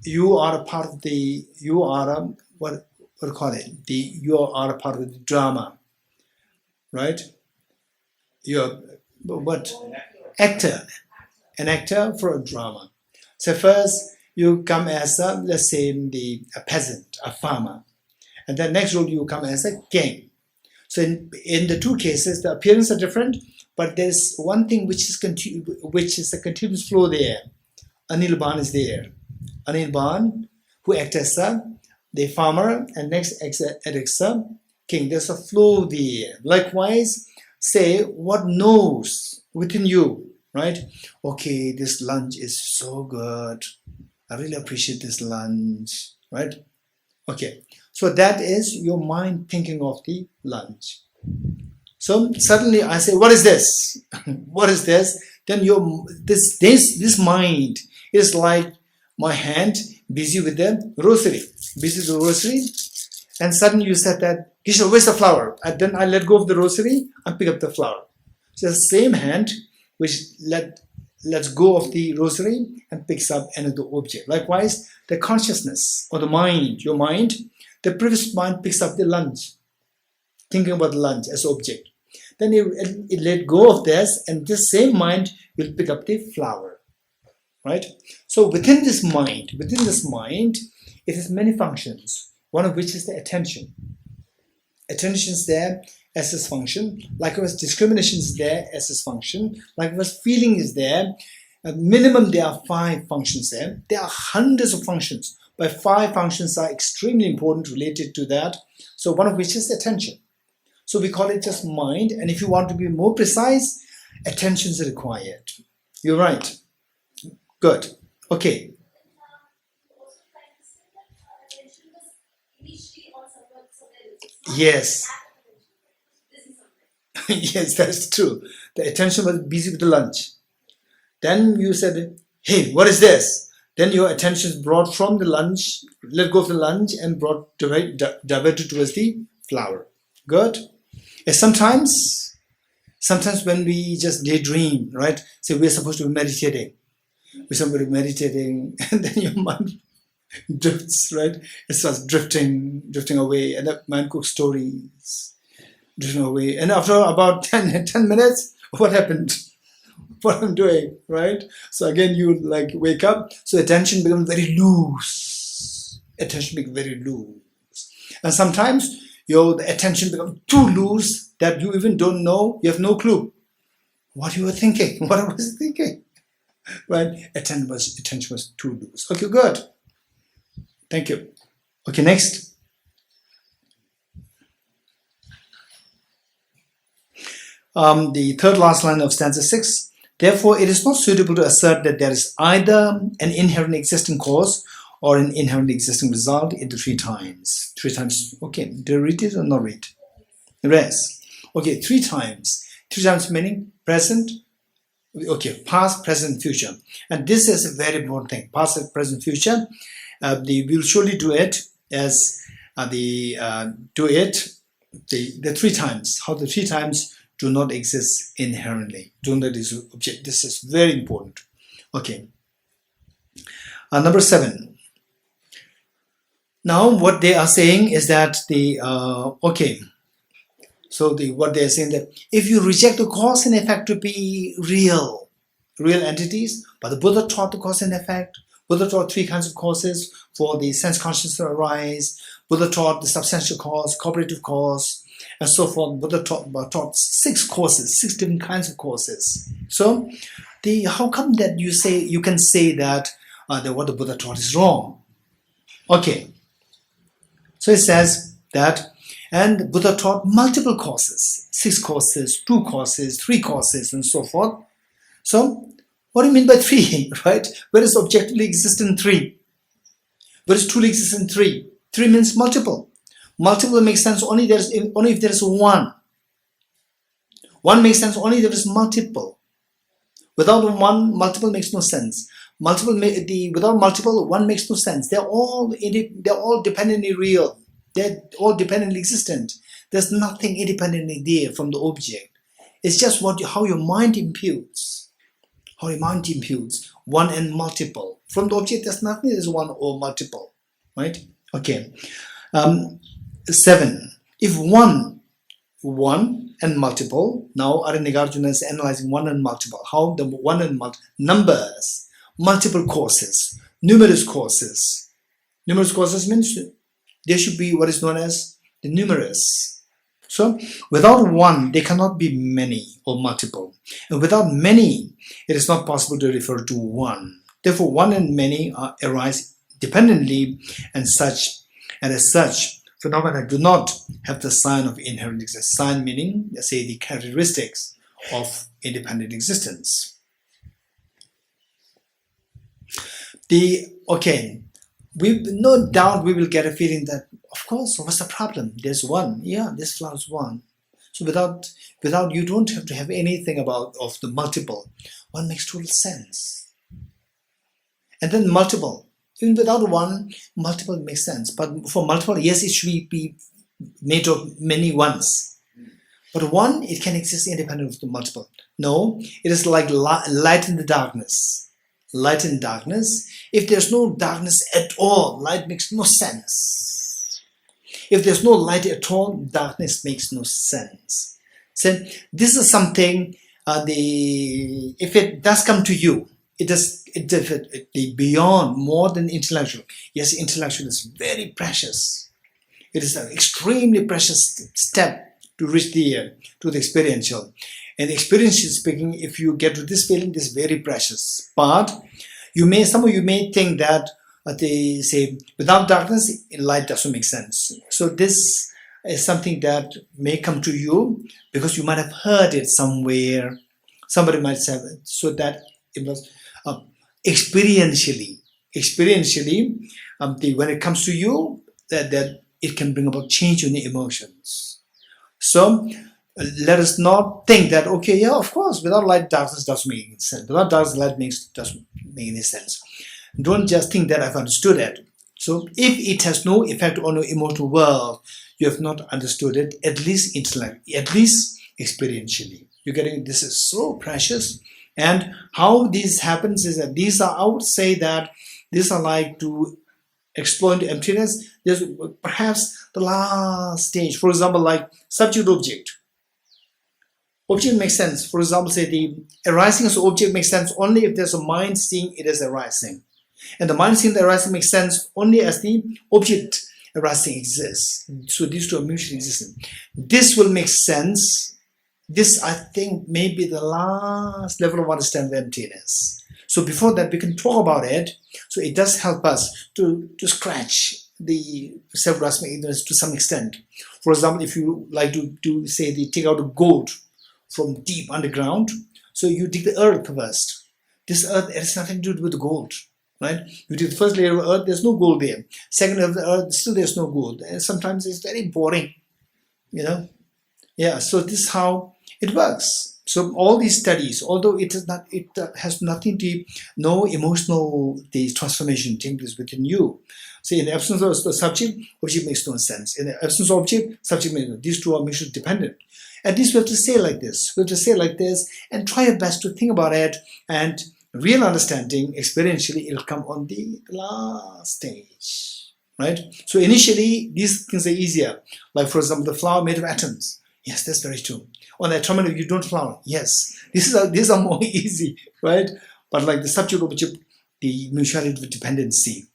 [SPEAKER 1] you are a part of the, you are a, what do you call it? You are a part of the drama, right? You're what? Actor, an actor for a drama. So first you come as a, let's say, a peasant, a farmer, and then next role you come as a king. So in the 2 cases, the appearance are different, but there's one thing which is a continuous flow there. Anirban is there. Anirban, who acts as the farmer, and next acts as a king. There's a flow there. Likewise, say what knows within you, right? Okay, this lunch is so good. I really appreciate this lunch, right? Okay, so that is your mind thinking of the lunch. So suddenly I say, what is this? What is this? Then this mind is like my hand busy with the rosary, and suddenly you said that, Geshe, where's the flower? And then I let go of the rosary and pick up the flower. So the same hand which lets go of the rosary and picks up another object. Likewise, the consciousness or the mind, your mind, the previous mind picks up the lunch, thinking about the lunch as object. Then it let go of this, and this same mind will pick up the flower, right? So within this mind, it has many functions, one of which is the attention. Attention is there as its function. Likewise, discrimination is there as its function. Likewise, feeling is there. At minimum, there are 5 functions there. There are hundreds of functions, but 5 functions are extremely important related to that. So one of which is attention. So we call it just mind. And if you want to be more precise, attention is required. You're right. Good. Okay. Yes. Yes, that's true. The attention was busy with the lunch. Then you said, hey, what is this? Then your attention is brought from the lunch, let go of the lunch, and brought diverted towards the flower. Good. And sometimes when we just daydream, right? So we're supposed to be meditating. We're supposed to be meditating, and then your mind drifts, right? It starts drifting away, and the mind cooks stories, drifting away. And after about 10 minutes, what happened? What I'm doing, right? So again, you like wake up, so attention becomes very loose. attention becomes very loose. And sometimes the attention becomes too loose that you even don't know, you have no clue what you were thinking, what I was thinking. Right? Attention was too loose. Okay, good. Thank you. Okay, next. The third last line of stanza 6. Therefore, it is not suitable to assert that there is either an inherent existing cause or an inherent existing result in the 3 times. 3 times, okay. Do you read it or not read? Yes. Okay, 3 times. 3 times meaning present, okay, past, present, future. And this is a very important thing. Past, present, future. We will surely do it as the 3 times. How the 3 times do not exist inherently. Do not exist object. This is very important. Okay. Number 7. Now, what they are saying is that okay. So what they are saying that if you reject the cause and effect to be real entities, but the Buddha taught the cause and effect. Buddha taught 3 kinds of causes for the sense consciousness to arise. Buddha taught the substantial cause, cooperative cause, and so forth. Buddha taught 6 causes, 6 different kinds of causes. So, how come that you can say that what the Buddha taught is wrong? Okay. So it says that, and the Buddha taught multiple causes, 6 causes, 2 causes, 3 causes, and so forth. So, what do you mean by 3, right? Where does objectively exist in 3? Where does truly exist in 3? 3 means multiple. Multiple makes sense only if there is 1. 1 makes sense only if there is multiple. Without 1, multiple makes no sense. Without multiple, 1 makes no sense. They're all dependently real. They're all dependently existent. There's nothing independently there from the object. It's just how your mind imputes. How your mind imputes 1 and multiple. From the object, there's nothing that is 1 or multiple. Right? Okay. 7. If 1 and multiple, now Nagarjuna is analyzing 1 and multiple. How the 1 and numbers, multiple causes, numerous causes. Numerous causes means there should be what is known as the numerous. So without 1, there cannot be many or multiple. And without many, it is not possible to refer to 1. Therefore, 1 and many arise dependently and as such, phenomena do not have the sign of inherent existence. Sign meaning, let's say, the characteristics of independent existence. No doubt we will get a feeling that, of course, what's the problem? There's 1. Yeah, this flower is 1. So without you don't have to have anything of the multiple. 1 makes total sense. And then multiple. Even without 1, multiple makes sense. But for multiple, yes, it should be made of many ones. But 1, it can exist independent of the multiple. No, it is like light in the darkness. Light in darkness. If there's no darkness at all, light makes no sense. If there's no light at all, darkness makes no sense. So this is something, if it does come to you, it is beyond, more than intellectual. Yes, intellectual is very precious. It is an extremely precious step to reach to the experiential. And experientially speaking, if you get to this feeling, it is very precious. But some of you may think that they say without darkness, light doesn't make sense. So this is something that may come to you because you might have heard it somewhere. Somebody might say it, so that it was experientially, when it comes to you, that it can bring about change in the emotions. So let us not think that, okay, yeah, of course, without light, darkness doesn't make any sense. Without darkness, light doesn't make any sense. Don't just think that I've understood it. So if it has no effect on your emotional world, you have not understood it, at least experientially. You're getting, this is so precious. And how this happens is that I would say that these are like to explore into emptiness. There's perhaps the last stage. For example, like subject object. Object makes sense. For example, say the arising of object makes sense only if there's a mind seeing it as arising. And the mind seeing the arising makes sense only as the object arising exists. So these two are mutually existent. This will make sense. This, I think, may be the last level of understanding of emptiness. So before that, we can talk about it. So it does help us to scratch the self-grasping ignorance to some extent. For example, if you like to say, take out gold from deep underground, so you dig the earth first. This earth has nothing to do with the gold, right? You dig the first layer of earth, there's no gold there. Second layer of the earth, still there's no gold. And sometimes it's very boring, you know. Yeah, so this is how it works. So all these studies, although it has nothing to, no emotional transformation taking place within you. So in the absence of the subject, object makes no sense. In the absence of object, subject makes no sense. These two are mutually dependent. At least we have to say like this. We have to say like this and try our best to think about it, and real understanding, experientially, it'll come on the last stage, right? So initially, these things are easier. Like for example, the flower made of atoms. Yes, that's very true. On the atomic level, you don't flower. Yes, these are more easy, right? But like the subject object, the mutuality of dependency,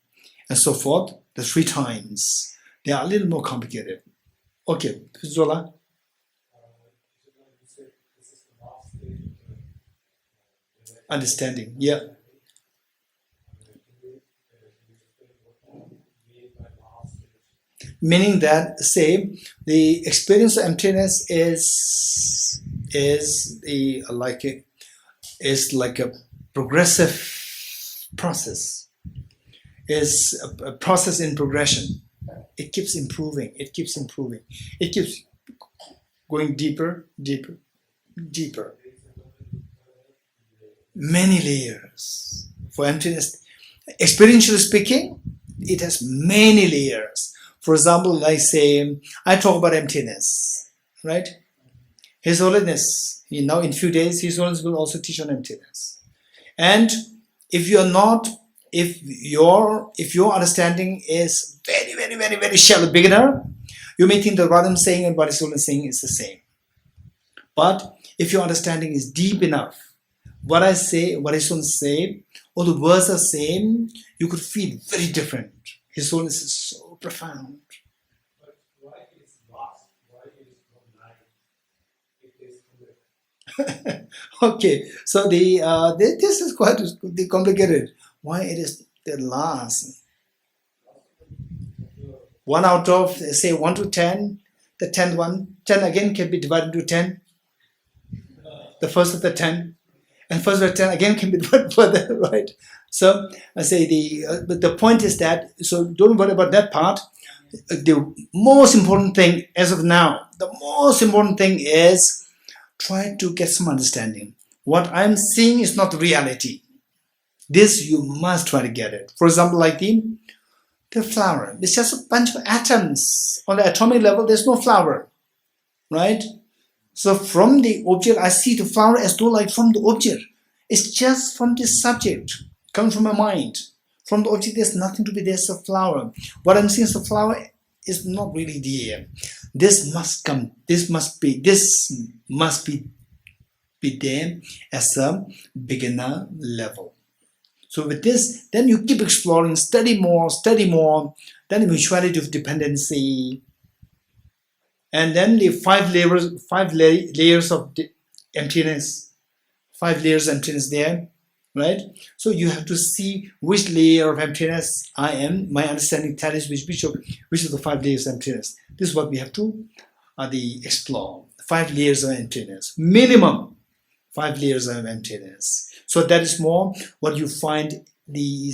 [SPEAKER 1] and so forth, the 3 times, they are a little more complicated. Okay, Zola. Understanding, yeah. Meaning that, say, the experience of emptiness is like a progressive process. Is a process in progression. It keeps improving. It keeps improving. It keeps going deeper, deeper, deeper. Many layers. For emptiness, experientially speaking, it has many layers. For example, like say, I talk about emptiness, right? His Holiness, now in few days, His Holiness will also teach on emptiness. And if your understanding is very, very, very, very shallow, beginner, you may think that what I'm saying and what His Holiness is saying is the same. But if your understanding is deep enough, what I say, what His Holiness say, all the words are same, you could feel very different. His Holiness is so profound.
[SPEAKER 4] But why is lost? Why is not it is
[SPEAKER 1] Okay, so this is quite complicated. Why it is the last? 1 out of, say, 1 to 10, the 10th one, 10 again can be divided into 10. The first of the 10. And first of the 10 again can be divided further, right? So I say but the point is that, so don't worry about that part. The most important thing as of now, the most important thing is try to get some understanding. What I'm seeing is not reality. This you must try to get it. For example, like the flower. It's just a bunch of atoms. On the atomic level, there's no flower, right? So from the object, I see the flower as though like from the object. It's just from the subject, coming from my mind. From the object, there's nothing to be there. There's a flower. What I'm seeing is the flower is not really there. This must come. This must be there as a beginner level. So with this, then you keep exploring, study more, then the mutuality of dependency, and then the 5 layers of emptiness, 5 layers of emptiness there, right? So you have to see which layer of emptiness I am. My understanding tallies which of the 5 layers of emptiness. This is what we have to explore. 5 layers of emptiness, minimum 5 layers of emptiness. So that is more what you find the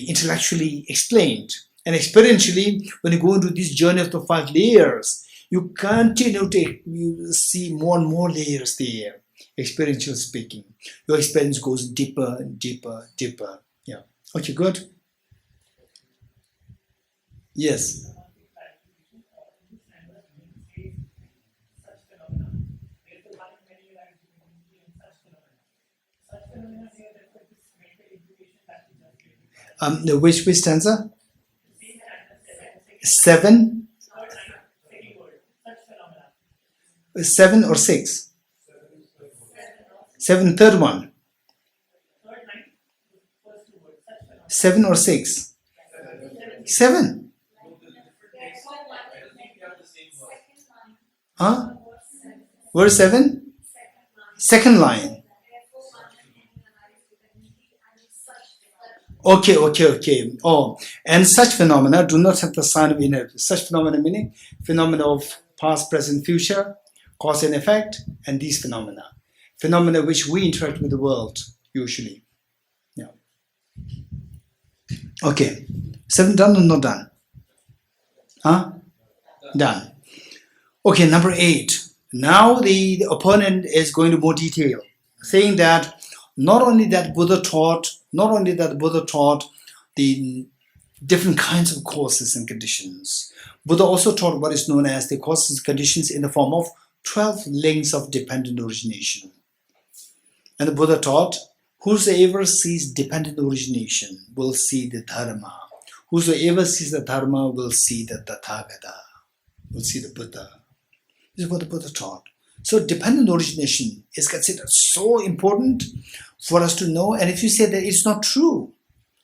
[SPEAKER 1] intellectually explained. And experientially, when you go into this journey of the 5 layers, you continue to see more and more layers there, experientially speaking. Your experience goes deeper and deeper, deeper. Yeah. Okay, good. Yes. Which stanza? 7? 7 or 6? 7, third one. 7 or 6? 7. Huh? Verse 7? Second line. Okay. Oh, and such phenomena do not have the sign of inheritance. Such phenomena meaning phenomena of past, present, future, cause and effect, and these phenomena. Phenomena which we interact with the world, usually. Yeah. Okay. 7 done or not done? Huh? Done. Okay, number 8. Now the opponent is going to more detail, saying that not only that Buddha taught the different kinds of causes and conditions. Buddha also taught what is known as the causes and conditions in the form of 12 links of dependent origination. And the Buddha taught, whosoever sees dependent origination will see the Dharma. Whosoever sees the Dharma will see the Tathagata, will see the Buddha. This is what the Buddha taught. So dependent origination is considered so important for us to know. And if you say that it's not true,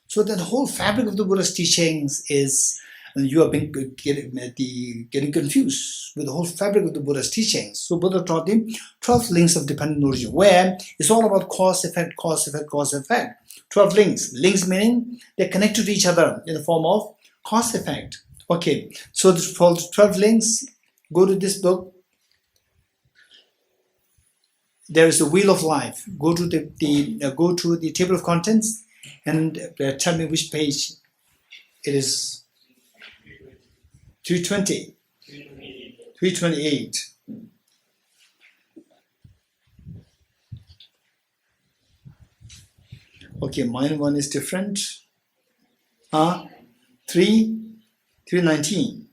[SPEAKER 1] so that the whole fabric of the Buddha's teachings is, you are getting confused with the whole fabric of the Buddha's teachings. So Buddha taught him 12 links of dependent origin, where it's all about cause, effect, cause, effect, cause, effect. 12 links. Links meaning they're connected to each other in the form of cause, effect. Okay, so for 12 links, go to this book. There is the Wheel of Life. Go to the table of contents and tell me which page it is. 320. 328. Okay, mine one is different. 319.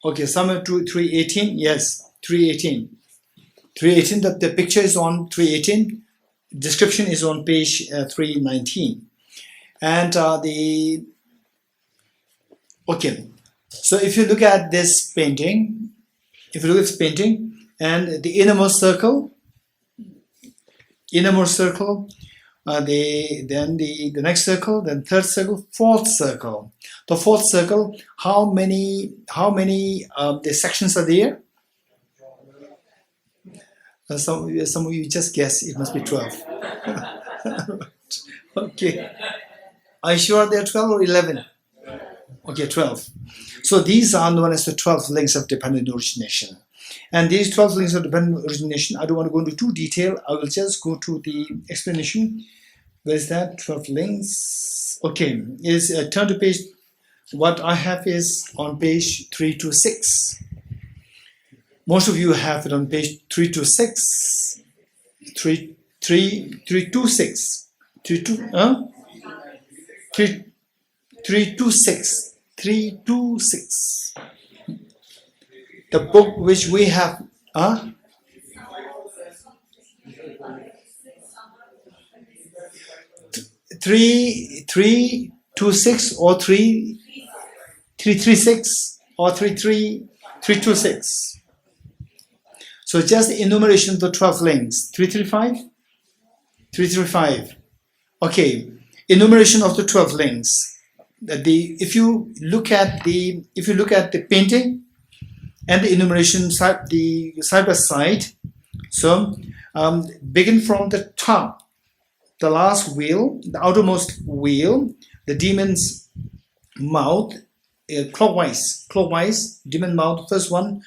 [SPEAKER 1] Okay, somewhere to 318. Yes, 318. 318, the picture is on 318, description is on page 319. And okay, so if you look at this painting, and the innermost circle, then the next circle, then third circle, fourth circle. The fourth circle, how many the sections are there? Some of you just guess it must be 12. Okay. Are you sure there are 12 or 11? Okay, 12. So these are known as the 12 links of dependent origination. And these 12 links of dependent origination, I don't want to go into too detail. I will just go to the explanation. Where is that? 12 links. Okay, turn to page. What I have is on page 326. Most of you have it on page 326. 326. 326. The book which we have, 326 or 336 or 326. So just the enumeration of the 12 links. 335? 335. Okay. Enumeration of the 12 links. If you look at the painting and the enumeration side by side, so begin from the top, the last wheel, the outermost wheel, the demon's mouth, clockwise, demon mouth, first one,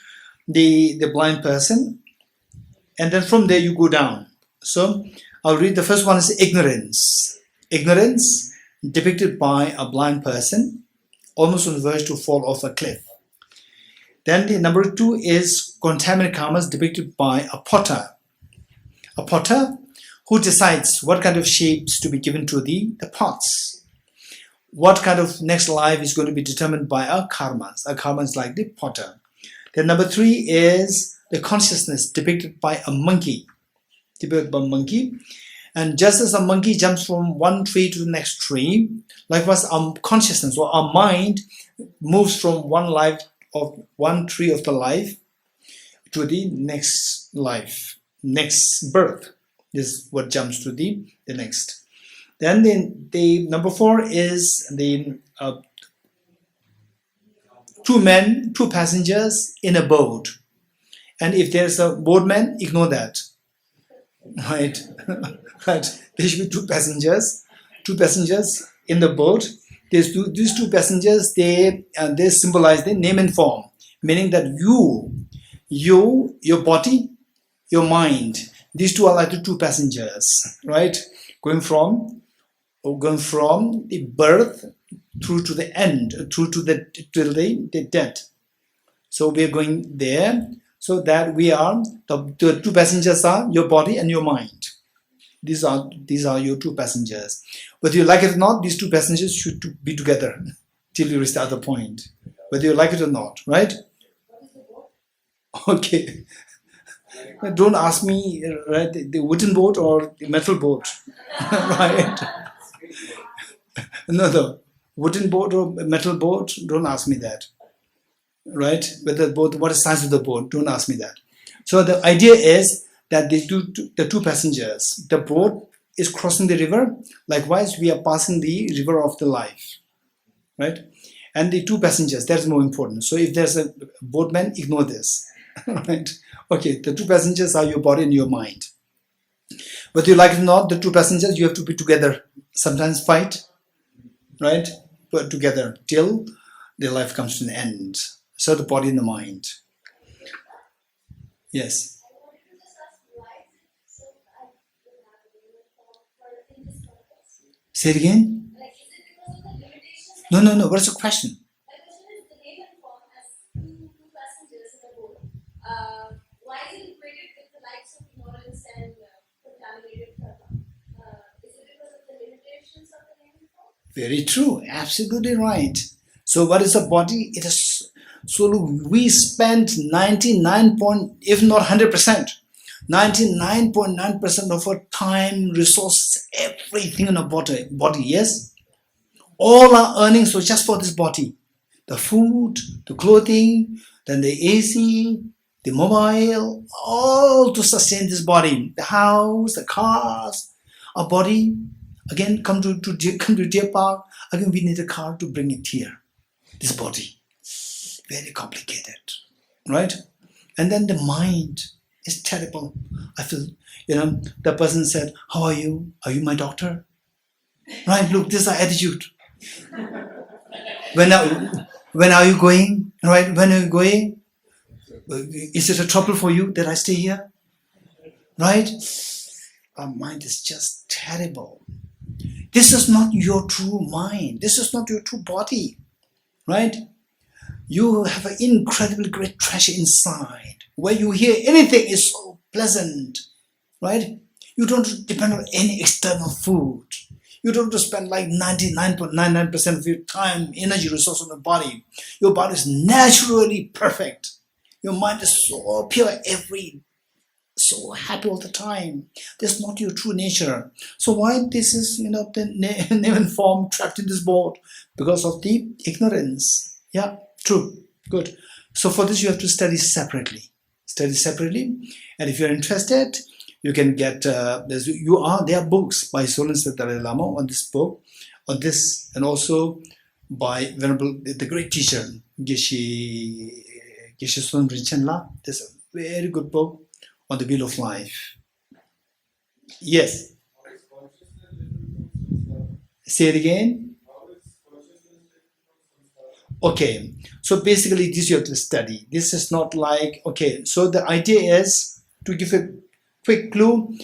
[SPEAKER 1] the blind person, and then from there you go down. So I'll read. The first one is ignorance. Ignorance depicted by a blind person, almost on the verge to fall off a cliff. Then the number 2 is contaminant karmas depicted by a potter. A potter who decides what kind of shapes to be given to the pots. What kind of next life is going to be determined by our karmas. Our karmas like the potter. Then number 3 is the consciousness depicted by a monkey. And just as a monkey jumps from one tree to the next tree, likewise our consciousness or our mind moves from one tree of the life to the next life, next birth. This is what jumps to the next. Then the number 4 is the two passengers in a boat. And if there's a boatman, ignore that. Right? Right. There should be two passengers in the boat. These two passengers, they symbolize the name and form, meaning that your body, your mind, these two are like the two passengers, right? Going from the birth through to the end, through to till the death. So we are going there, so that we are the two passengers are your body and your mind. These are your two passengers. Whether you like it or not, these two passengers should be together till you reach the other point. Whether you like it or not, right? Okay. Don't ask me, right? The wooden boat or the metal boat, right? No, wooden boat or metal boat. Don't ask me that, right? Whether boat, what is the size of the boat? Don't ask me that. So the idea is that the two passengers, the boat is crossing the river. Likewise, we are passing the river of the life, right? And the two passengers, that's more important. So if there's a boatman, ignore this, right? Okay, the two passengers are your body and your mind. Whether you like it or not, the two passengers, you have to be together. Sometimes fight, right? But together till their life comes to an end. So the body and the mind. Yes. Say it again. No. What's the question?
[SPEAKER 2] My question is the name and form as two passengers in a boat. Why is it equated with the likes of ignorance and contaminated karma? Is it because of the limitations of the name and form?
[SPEAKER 1] Very true. Absolutely right. So what is the body? It is. So we spend 99 if not 100%, 99.9% of our time, resources, everything in our body. Yes. All our earnings were just for this body. The food, the clothing, then the AC, the mobile, all to sustain this body. The house, the cars, our body. Again, come to deer park. Again, we need a car to bring it here. This body. Very complicated. Right? And then the mind is terrible. I feel, the person said, how are you? Are you my doctor? Right? Look, this is our attitude. When are you going? Right? When are you going? Is it a trouble for you that I stay here? Right? Our mind is just terrible. This is not your true mind. This is not your true body. Right? You have an incredibly great treasure inside. Where you hear anything is so pleasant. Right? You don't depend on any external food. You don't have to spend like 99.99% of your time, energy, resource on the body. Your body is naturally perfect. Your mind is so pure, so happy all the time. That's not your true nature. So why this is, the name and form trapped in this boat? Because of the ignorance. Yeah, true, good. So for this you have to study separately. And if you're interested, you can get, there are books by Holiness Dalai Lama on this book, and also by Venerable, the great teacher, Geshe Rinchen. There's a very good book on the wheel of life. Yes. Say it again. Okay, so basically this you have to study. This is not like, okay, so the idea is, to give a quick clue,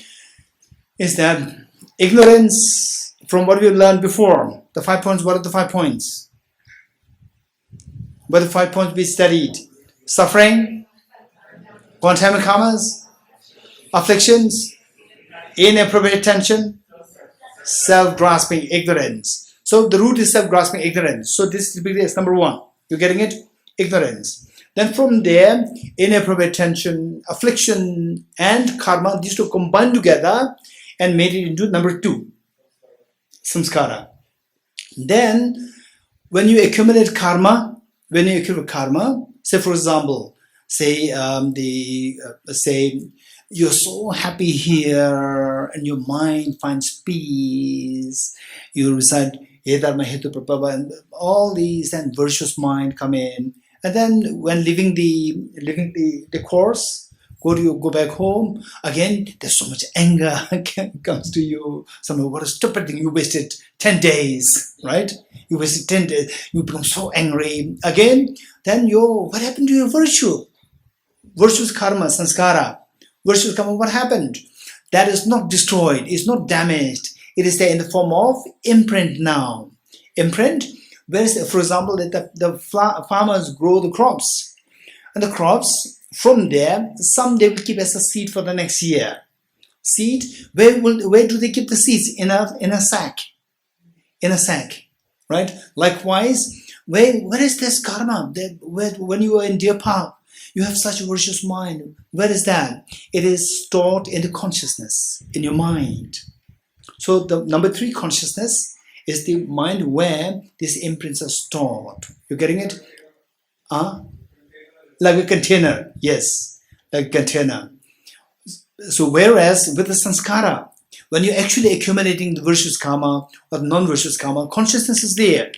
[SPEAKER 1] is that ignorance, from what we learned before, the 5 points, what are the 5 points? What are the 5 points we studied? Suffering, contaminant karmas, afflictions, inappropriate attention, self-grasping ignorance. So the root is self-grasping ignorance. So this typically is number 1. You're getting it? Ignorance. Then from there, inappropriate attention, affliction, and karma, these two combined together and made it into number 2, samskara. Then, when you accumulate karma, say for example, say You're so happy here, and your mind finds peace. You recite Edarma Hetu Prabhava, and all these and virtuous mind come in. And then when leaving the course, go back home, again there's so much anger comes to you. What a stupid thing, you wasted 10 days, right? You wasted 10 days, you become so angry. Again, then what happened to your virtue? Virtue's karma, sanskara. Virtue's karma, what happened? That is not destroyed, it's not damaged. It is there in the form of imprint now. Imprint, for example, the farmers grow the crops. And the crops, from there, some they will keep as a seed for the next year. Seed, where do they keep the seeds? In a sack. In a sack, right? Likewise, where is this karma? When you are in Deer Park, you have such a virtuous mind. Where is that? It is stored in the consciousness, in your mind. So the number 3 consciousness is the mind where these imprints are stored. You getting it? Like a container. Yes, like a container. So whereas with the sanskara, when you're actually accumulating the virtuous karma or the non-virtuous karma, consciousness is there.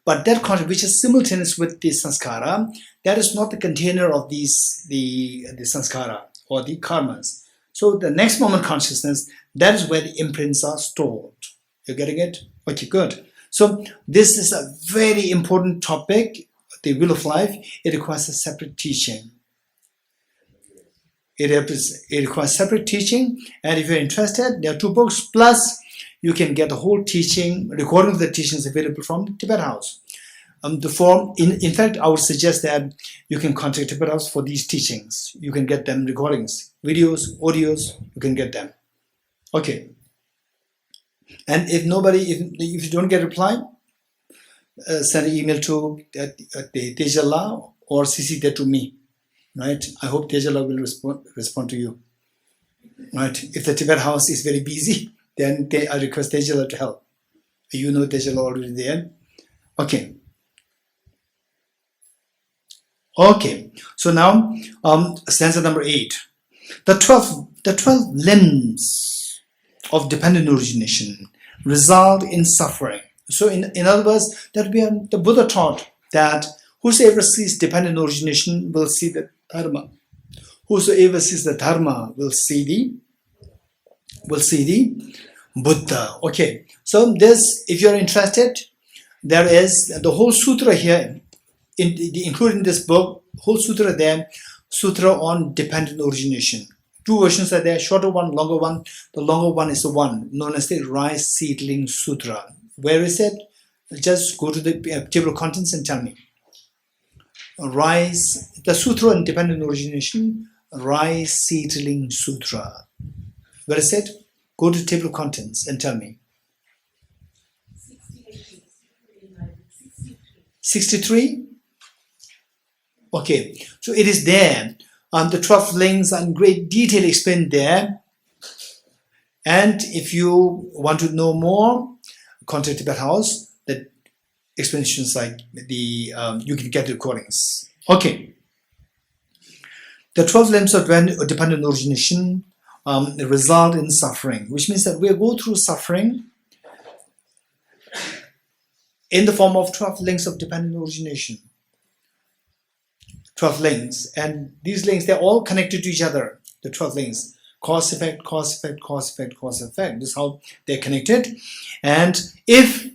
[SPEAKER 1] But that consciousness, which is simultaneous with the sanskara, that is not the container of the sanskara or the karmas. So the next moment consciousness, that is where the imprints are stored. You're getting it? Okay, good. So this is a very important topic, the wheel of life. It requires a separate teaching. It requires separate teaching, and if you're interested, there are 2 books, plus you can get the whole teaching, recording of the teachings available from Tibet House. The form, in fact, I would suggest that you can contact Tibet House for these teachings. You can get them recordings, videos, audios, you can get them. Okay. And if you don't get a reply, send an email to the Tejala or CC that to me. Right? I hope Tejala will respond to you. Right? If the Tibet House is very busy, then I request Tejala to help. You know Tejala already there. Okay. Okay. So now, stanza number 8. The 12 limbs of dependent origination result in suffering. So in other words, that the Buddha taught that whosoever sees dependent origination will see the dharma. Whosoever sees the dharma will see the Buddha. Okay. So this, if you're interested, there is the whole sutra here, including this book, whole sutra there, sutra on dependent origination. 2 versions are there, shorter one, longer one. The longer one is the one known as the Rice Seedling Sutra. Where is it? Just go to the table of contents and tell me. The Sutra on Dependent Origination, Rice Seedling Sutra. Where is it? Go to the table of contents and tell me. 63? Okay, so it is there. The 12 links are in great detail explained there. And if you want to know more, contact Tibet House. The explanations like you can get the recordings. Okay. The 12 limbs of dependent origination result in suffering, which means that we go through suffering in the form of 12 links of dependent origination. 12 links, and these links, they're all connected to each other. The 12 links, cause effect, cause effect, cause effect, cause effect. This is how they're connected. And if,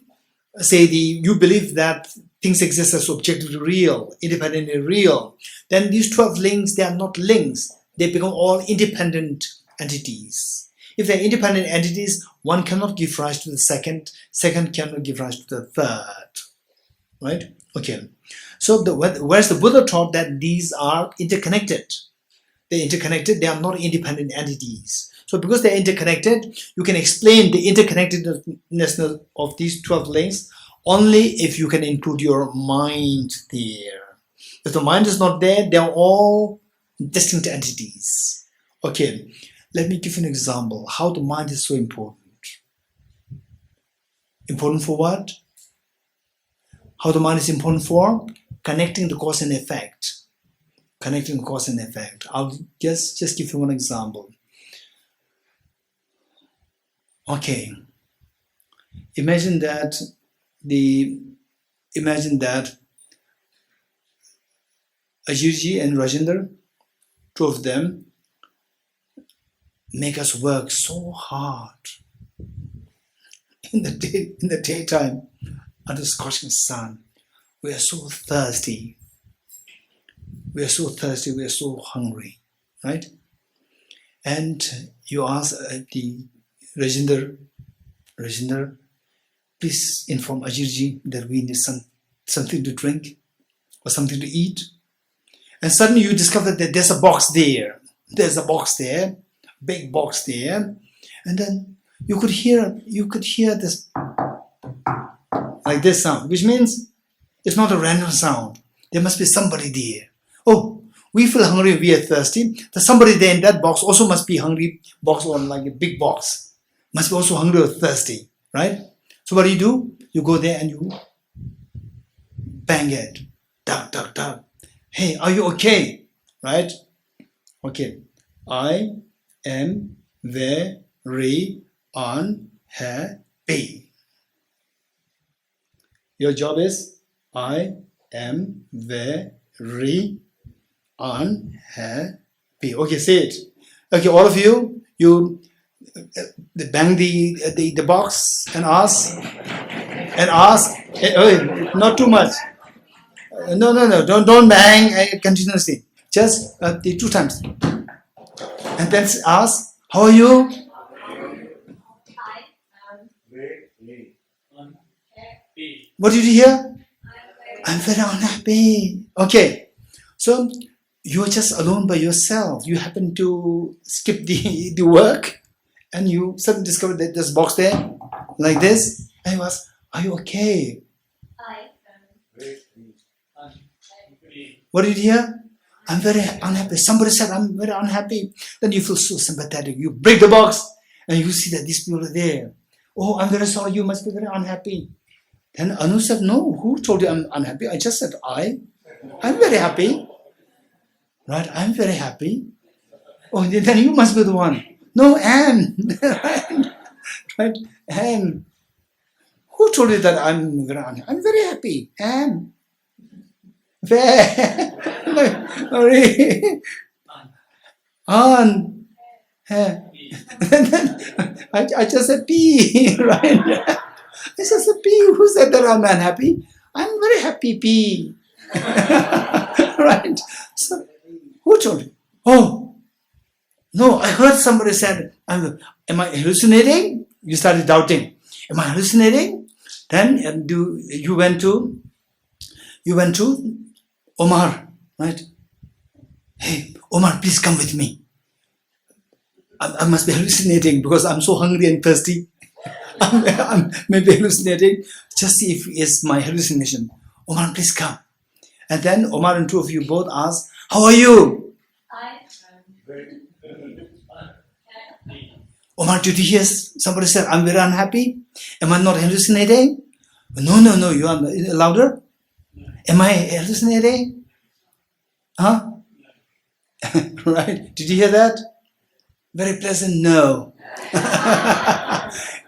[SPEAKER 1] say, you believe that things exist as objectively real, independently real, then these 12 links, they are not links. They become all independent entities. If they're independent entities, one cannot give rise to the second cannot give rise to the third. Right? Okay. So whereas the Buddha taught that these are interconnected. They're interconnected, they are not independent entities. So because they're interconnected, you can explain the interconnectedness of these 12 links only if you can include your mind there. If the mind is not there, they're all distinct entities. Okay, let me give you an example how the mind is so important. Important for what? How the mind is important for? Connecting the cause and effect. Connecting the cause and effect. I'll just give you one example. Okay. Imagine that Ajirji and Rajendra, two of them, make us work so hard in the daytime under the scorching sun. We are so thirsty. We are so thirsty. We are so hungry, right? And you ask the Rajendra, please inform Ajirji that we need something to drink or something to eat. And suddenly you discover that there's a box there. There's a box there, big box there. And then you could hear this, like this sound, which means it's not a random sound. There must be somebody there. Oh, we feel hungry, we are thirsty. There's somebody there in that box also must be hungry, box or like a big box. Must be also hungry or thirsty, right? So what do? You go there and you bang it. Duck, duck, duck. Hey, are you okay? Right? Okay. I am very unhappy. Your job is, I am very unhappy. Okay, say it. Okay, all of you, bang the box and ask. Not too much. No, don't bang continuously. Just the 2 times. And then ask, how are you?
[SPEAKER 2] I am
[SPEAKER 3] Very
[SPEAKER 4] Unhappy.
[SPEAKER 1] What did you hear?
[SPEAKER 2] I'm very
[SPEAKER 1] I'm very unhappy. Okay, so you're just alone by yourself. You happen to skip the work and you suddenly discover that there's a box there, like this. And you ask, are you okay?
[SPEAKER 2] I am
[SPEAKER 3] very
[SPEAKER 4] Unhappy.
[SPEAKER 1] What did you hear? I'm very unhappy. Somebody said I'm very unhappy. Then you feel so sympathetic. You break the box and you see that these people are there. Oh, I'm very sorry. You must be very unhappy. Then Anu said, no, who told you I'm unhappy? I just said I'm very happy. Right? I'm very happy. Oh, then you must be the one. No, Anne. Right? Anne. Who told you that I'm very unhappy? I'm very happy. Anne. On. I just said P, right? I just said P. Who said that I'm unhappy? I'm very happy, P. Right? So, who told you? Oh, no, I heard somebody said, am I hallucinating? You started doubting. Am I hallucinating? Then you went to Omar, right? Hey, Omar, please come with me. I must be hallucinating because I'm so hungry and thirsty. I'm maybe hallucinating. Just see if it's my hallucination. Omar, please come. And then Omar and 2 of you both ask, how are you?
[SPEAKER 2] I am
[SPEAKER 3] very
[SPEAKER 2] happy.
[SPEAKER 1] Omar, did you hear somebody said, I'm very unhappy? Am I not hallucinating? No, you are louder. Am I hallucinating? Huh? Right? Did you hear that? Very pleasant no.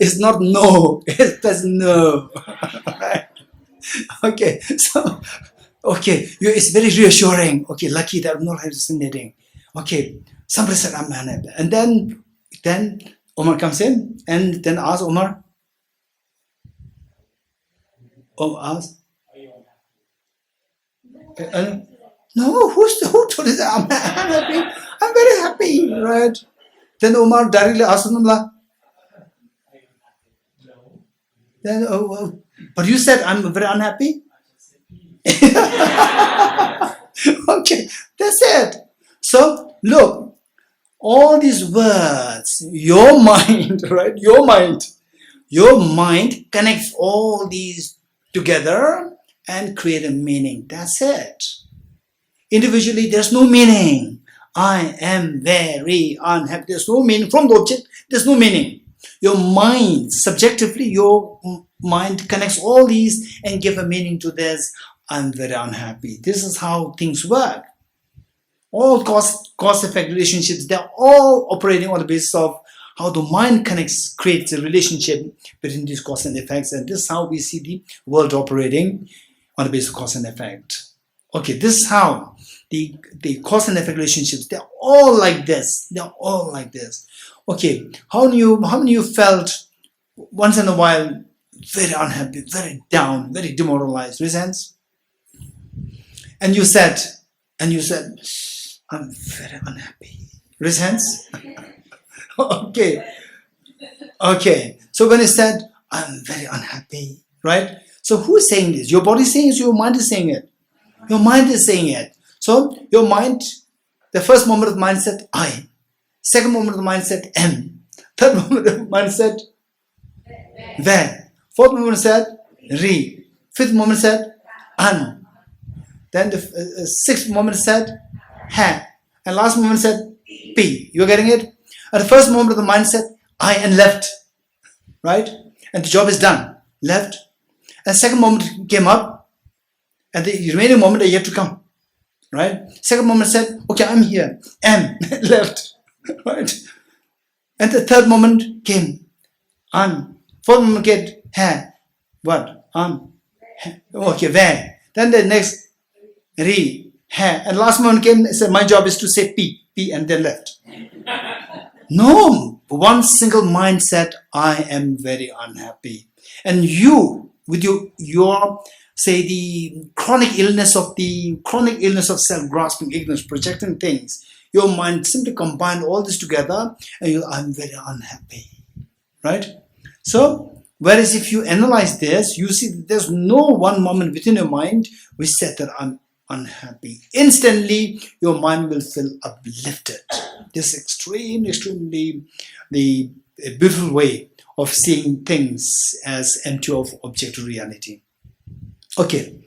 [SPEAKER 1] It's not no, it's pleasant no. Right? Okay, so, it's very reassuring. Okay, lucky that I'm not hallucinating. Okay, somebody said I'm unhappy. And then Omar comes in and then asks Omar. Ask. No, who told you that I'm happy? I'm very happy, right? Then Omar directly asked him, then, but you said I'm very unhappy? Okay, that's it. So, look, all these words, your mind, right? Your mind connects all these together and create a meaning. That's it. Individually, there's no meaning. I am very unhappy. There's no meaning. From the object, there's no meaning. Your mind, subjectively, your mind connects all these and give a meaning to this. I'm very unhappy. This is how things work. All cause-effect relationships, they're all operating on the basis of how the mind creates a relationship between these cause and effects, and this is how we see the world operating on the basis of cause and effect. Okay, this is how the cause and effect relationships, they're all like this. They're all like this. Okay, how many of you felt once in a while very unhappy, very down, very demoralized? Raise hands. And you said, I'm very unhappy. Raise hands. Okay. So when you said, I'm very unhappy, right? So who is saying this? Your body is saying it, your mind is saying it. Your mind is saying it. So your mind, the first moment of the mind said I. Second moment of the mind said M. Third moment of the mind said Ve. Fourth moment said Re. Fifth moment said An. Then the sixth moment said Ha. And last moment said P. You are getting it? At the first moment of the mind said I and left. Right? And the job is done. Left. And second moment came up. And the remaining moment are yet to come. Right? Second moment said, okay, I'm here. M. Left. Right? And the third moment came. An. Fourth moment came. Ha. What? An. Okay, Ve. Then the next Re. Ha. And last moment came and said, my job is to say P. P and then left. No. One single mind said, I am very unhappy. And you, with your say the chronic illness of self-grasping, ignorance, projecting things, your mind simply combined all this together and I'm very unhappy. Right? So, whereas if you analyze this, you see that there's no one moment within your mind which said that I'm unhappy. Instantly, your mind will feel uplifted. This extremely the beautiful way of seeing things as empty of objective reality. Okay.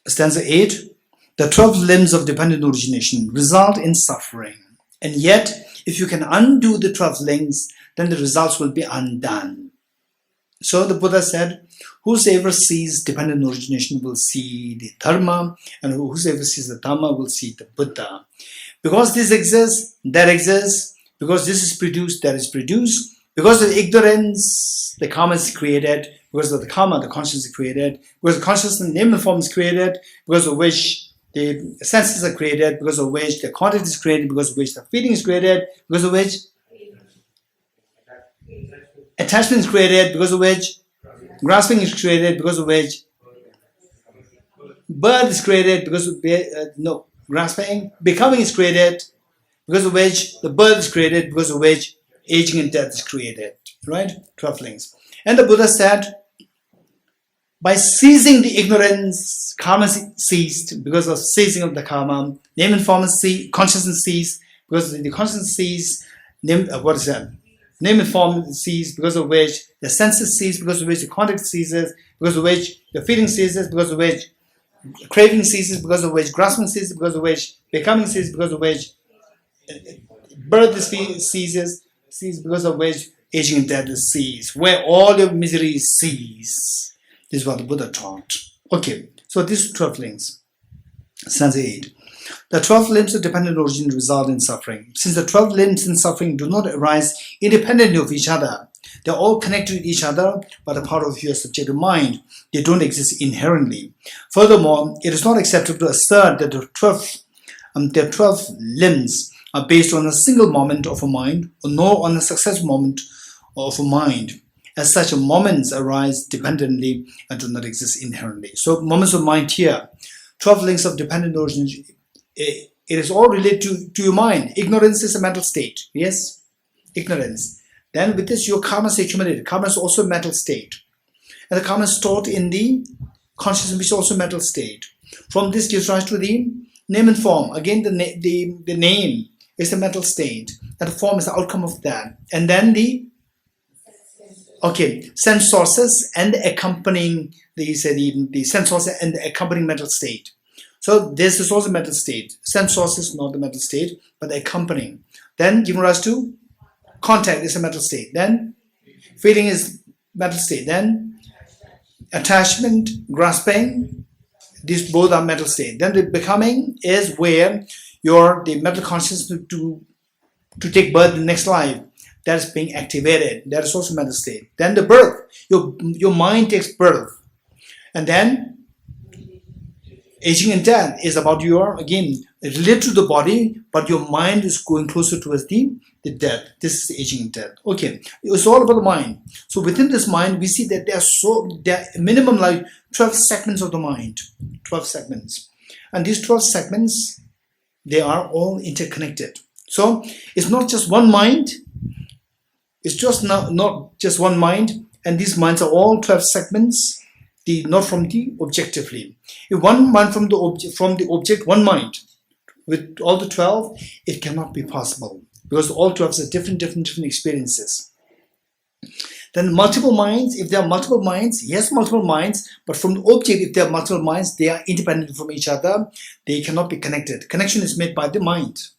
[SPEAKER 1] Stanza 8. The 12 limbs of dependent origination result in suffering. And yet, if you can undo the 12 limbs, then the results will be undone. So the Buddha said, whosoever sees dependent origination will see the Dharma, and whosoever sees the Dharma will see the Buddha. Because this exists, that exists. Because this is produced, that is produced. Because of ignorance, the karma is created. Because of the karma, the consciousness is created. Because of consciousness, name and form is created. Because of which the senses are created. Because of which the content is created. Because of which the feeling is created. Because of which attachment is created. Because of which grasping is created. Because of which birth is created. Because of grasping, becoming is created. Because of which the birth is created. Because of which aging and death is created. Right? 12 links. And the Buddha said, by seizing the ignorance, karma ceased. Because of seizing of the karma, name and form consciousness ceased. Because the consciousness ceased, name and form ceased. Because of which the senses cease. Because of which the contact ceases. Because of which the feeling ceases. Because of which craving ceases. Because of which grasping ceases. Because of which becoming ceases. Because of which birth ceases. Because of which aging and death cease. Where all your misery cease. This is what the Buddha taught. Okay, so these 12 links. Stanza 8. The 12 limbs of dependent origin result in suffering. Since the 12 limbs in suffering do not arise independently of each other, they are all connected with each other by the power of your subjective mind. They don't exist inherently. Furthermore, it is not acceptable to assert that the 12 limbs are based on a single moment of a mind, or nor on a successive moment of a mind. As such, moments arise dependently and do not exist inherently. So moments of mind here, 12 links of dependent origin, it is all related to your mind. Ignorance is a mental state. Yes? Ignorance. Then with this, your karma is accumulated. Karma is also a mental state. And the karma is stored in the consciousness, which is also a mental state. From this gives rise to the name and form. Again, the name is the mental state. And the form is the outcome of that. And then the sense sources and the accompanying the sense sources and the accompanying mental state. So this is also mental state. Sense sources, not the mental state, but the accompanying. Then giving rise to contact is a mental state. Then feeling is mental state. Then attachment, grasping, these both are mental state. Then the becoming is where the mental consciousness to to take birth in the next life, that is being activated. That is also mental state. Then the birth, your mind takes birth. And then aging and death is about your, again, related to the body, but your mind is going closer towards the death. This is aging and death. Okay, it's all about the mind. So within this mind, we see that there are minimum like 12 segments of the mind, 12 segments. And these 12 segments, they are all interconnected. So it's not just one mind, it's just not just one mind, and these minds are all 12 segments, not from the objectively. If one mind from the object, one mind, with all the 12, it cannot be possible, because all 12 are different experiences. Then multiple minds, if there are multiple minds, yes, multiple minds, but from the object, if there are multiple minds, they are independent from each other, they cannot be connected. Connection is made by the mind,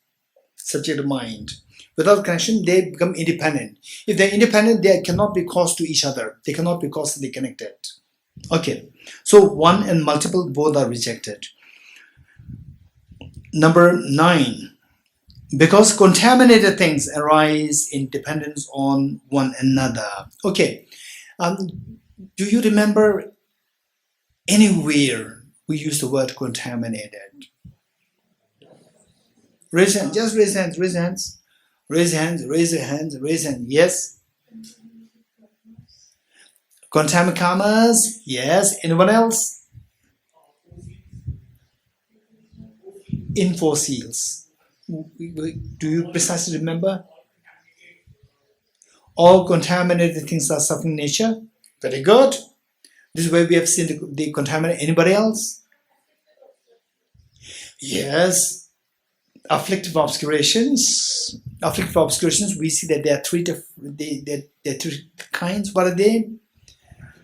[SPEAKER 1] subjective mind. Without connection, they become independent. If they're independent, they cannot be caused to each other. They cannot be causally connected. Okay, so one and multiple, both are rejected. Number 9, because contaminated things arise in dependence on one another. Okay, do you remember anywhere we use the word contaminated? Raise hands, just raise hands, raise hands. Raise hands, raise your hands, raise hands. Yes. Contamakamas, yes. Anyone else? Infoseals. Do you precisely remember? All contaminated things are suffering nature. Very good. This is where we have seen the contaminate. Anybody else? Yes. Afflictive obscurations. Afflictive obscurations, we see that there are three kinds. What are they?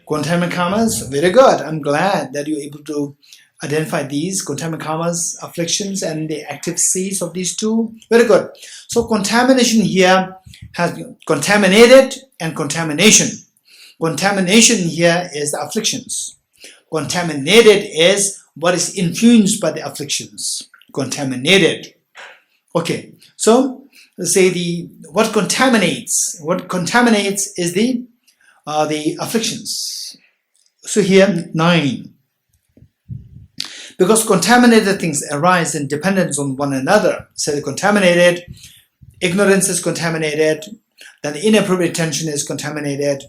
[SPEAKER 1] Contamakamas. Very good. I'm glad that you're able to identify these contamakamas, afflictions, and the active seeds of these two. Very good. So contamination here has contaminated and contamination. Contamination here is the afflictions. Contaminated is what is influenced by the afflictions. Contaminated. Okay, so let's say what contaminates is the afflictions. So here 9. Because contaminated things arise in dependence on one another. So the contaminated, ignorance is contaminated, then the inappropriate attention is contaminated,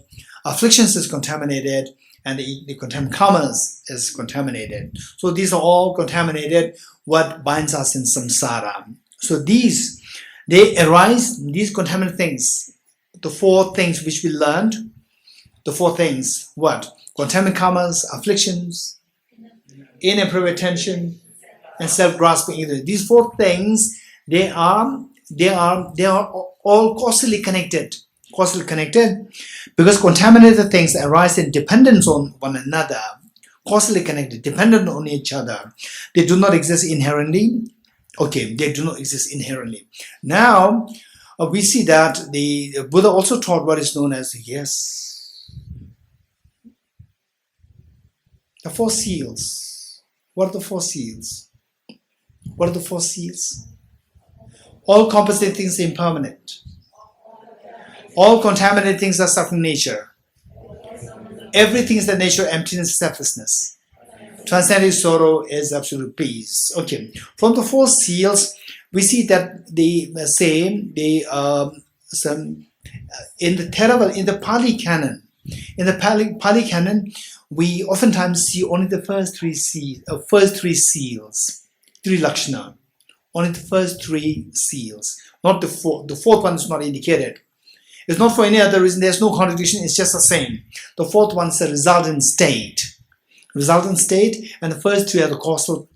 [SPEAKER 1] afflictions is contaminated, and the contamakamas is contaminated. So these are all contaminated, what binds us in samsara. So they arise, these contaminated things, the 4 things which we learned, the 4 things, what? Contamakamas, afflictions, inappropriate attention, and self-grasping ignorance. These 4 things, they are all causally connected. Causally connected, because contaminated things arise in dependence on one another, causally connected, dependent on each other. They do not exist inherently. Okay, they do not exist inherently. Now, we see that the Buddha also taught what is known as, yes, the 4 seals. What are the 4 seals? What are the 4 seals? All composite things are impermanent. All contaminated things are suffering nature. Everything is the nature of emptiness, selflessness. Transcendental sorrow is absolute peace. Okay. From the 4 seals, we see that they say in the Theravada, in the Pali Canon. In the Pali Canon, we oftentimes see only the first 3 seals, 3 lakshana. Only the first 3 seals. Not the 4th. The 4th one is not indicated. It's not for any other reason. There's no contradiction. It's just the same. The 4th one is a resultant state. Resultant state, and the first 3 are the causal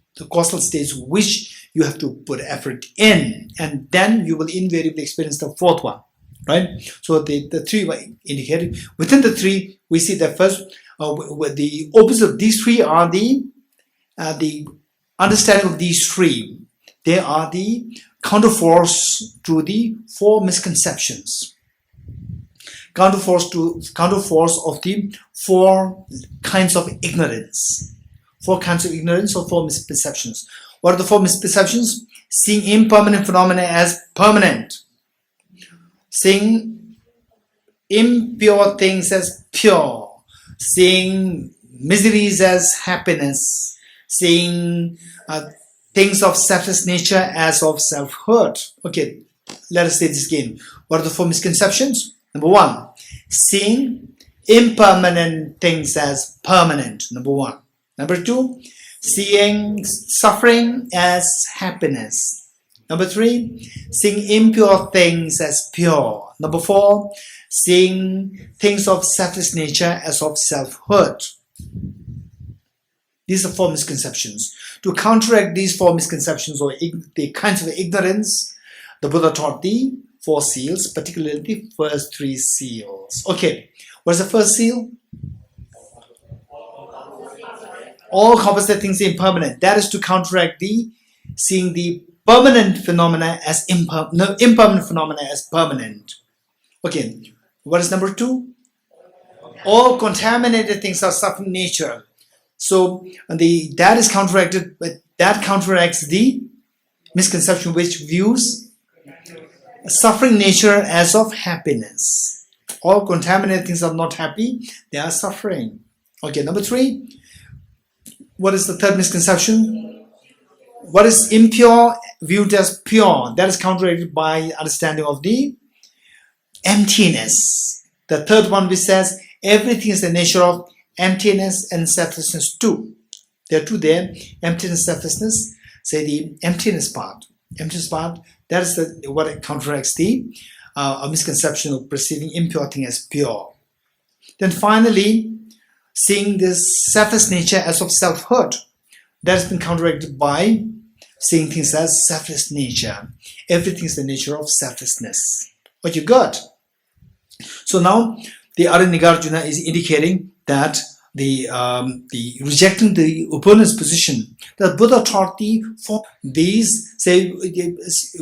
[SPEAKER 1] states which you have to put effort in, and then you will invariably experience the 4th one, right? So the 3 were indicated. Within the 3, we see that first, the opposite of these 3 are the understanding of these 3. They are the counterforce to the 4 misconceptions. Counterforce of the 4 kinds of ignorance. 4 kinds of ignorance or 4 misperceptions. What are the 4 misperceptions? Seeing impermanent phenomena as permanent. seeing impure things as pure, seeing miseries as happiness, seeing things of selfless nature as of self-hurt. Okay, let us say this again. What are the 4 misconceptions? Number 1, seeing impermanent things as permanent. Number 1. Number 2, seeing suffering as happiness. Number 3, seeing impure things as pure. Number 4, seeing things of selfless nature as of self-hurt. These are 4 misconceptions. To counteract these 4 misconceptions or the kinds of ignorance, the Buddha taught the 4 seals, particularly the first 3 seals. Okay, what's the first seal? All composite things are impermanent. That is to counteract the seeing the permanent phenomena as impermanent phenomena as permanent. Okay, what is number 2? All contaminated things are suffering nature. So that is counteracted, but that counteracts the misconception which views suffering nature as of happiness. All contaminated things are not happy, they are suffering. Okay, number 3. What is the third misconception? What is impure viewed as pure? That is counteracted by understanding of the emptiness. The third one which says everything is the nature of emptiness and selflessness too. There are 2 there. Emptiness, selflessness. Say the emptiness part. Emptiness part, that is what counteracts the misconception of perceiving impure thing as pure. Then finally, seeing this selfless nature as of self-hurt. That has been counteracted by seeing things as selfless nature. Everything is the nature of selflessness. What you got? So now the Nagarjuna is indicating that the rejecting the opponent's position. The Buddha taught the 4 these. Say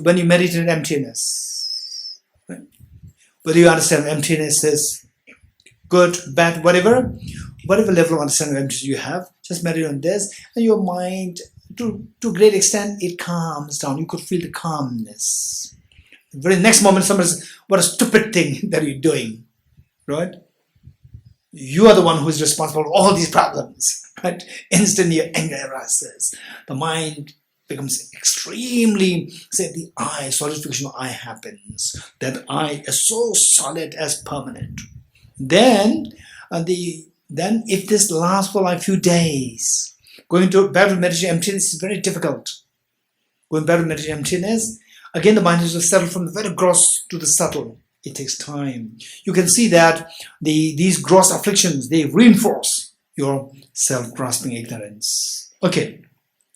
[SPEAKER 1] when you meditate in emptiness, right? Whether you understand emptiness is good, bad, whatever level of understanding of emptiness you have, just meditate on this, and your mind, to a great extent, it calms down. You could feel the calmness. The very next moment, somebody says, "What a stupid thing that you're doing," right? You are the one who is responsible for all these problems, right? Instantly your anger arises. The mind becomes extremely, say, the I, solidification of I happens. That I is so solid as permanent. Then if this lasts for like a few days, going back to meditation emptiness is very difficult. Going back to meditation emptiness, again the mind has to settle from the very gross to the subtle. It takes time. You can see that these gross afflictions, they reinforce your self-grasping ignorance. Okay,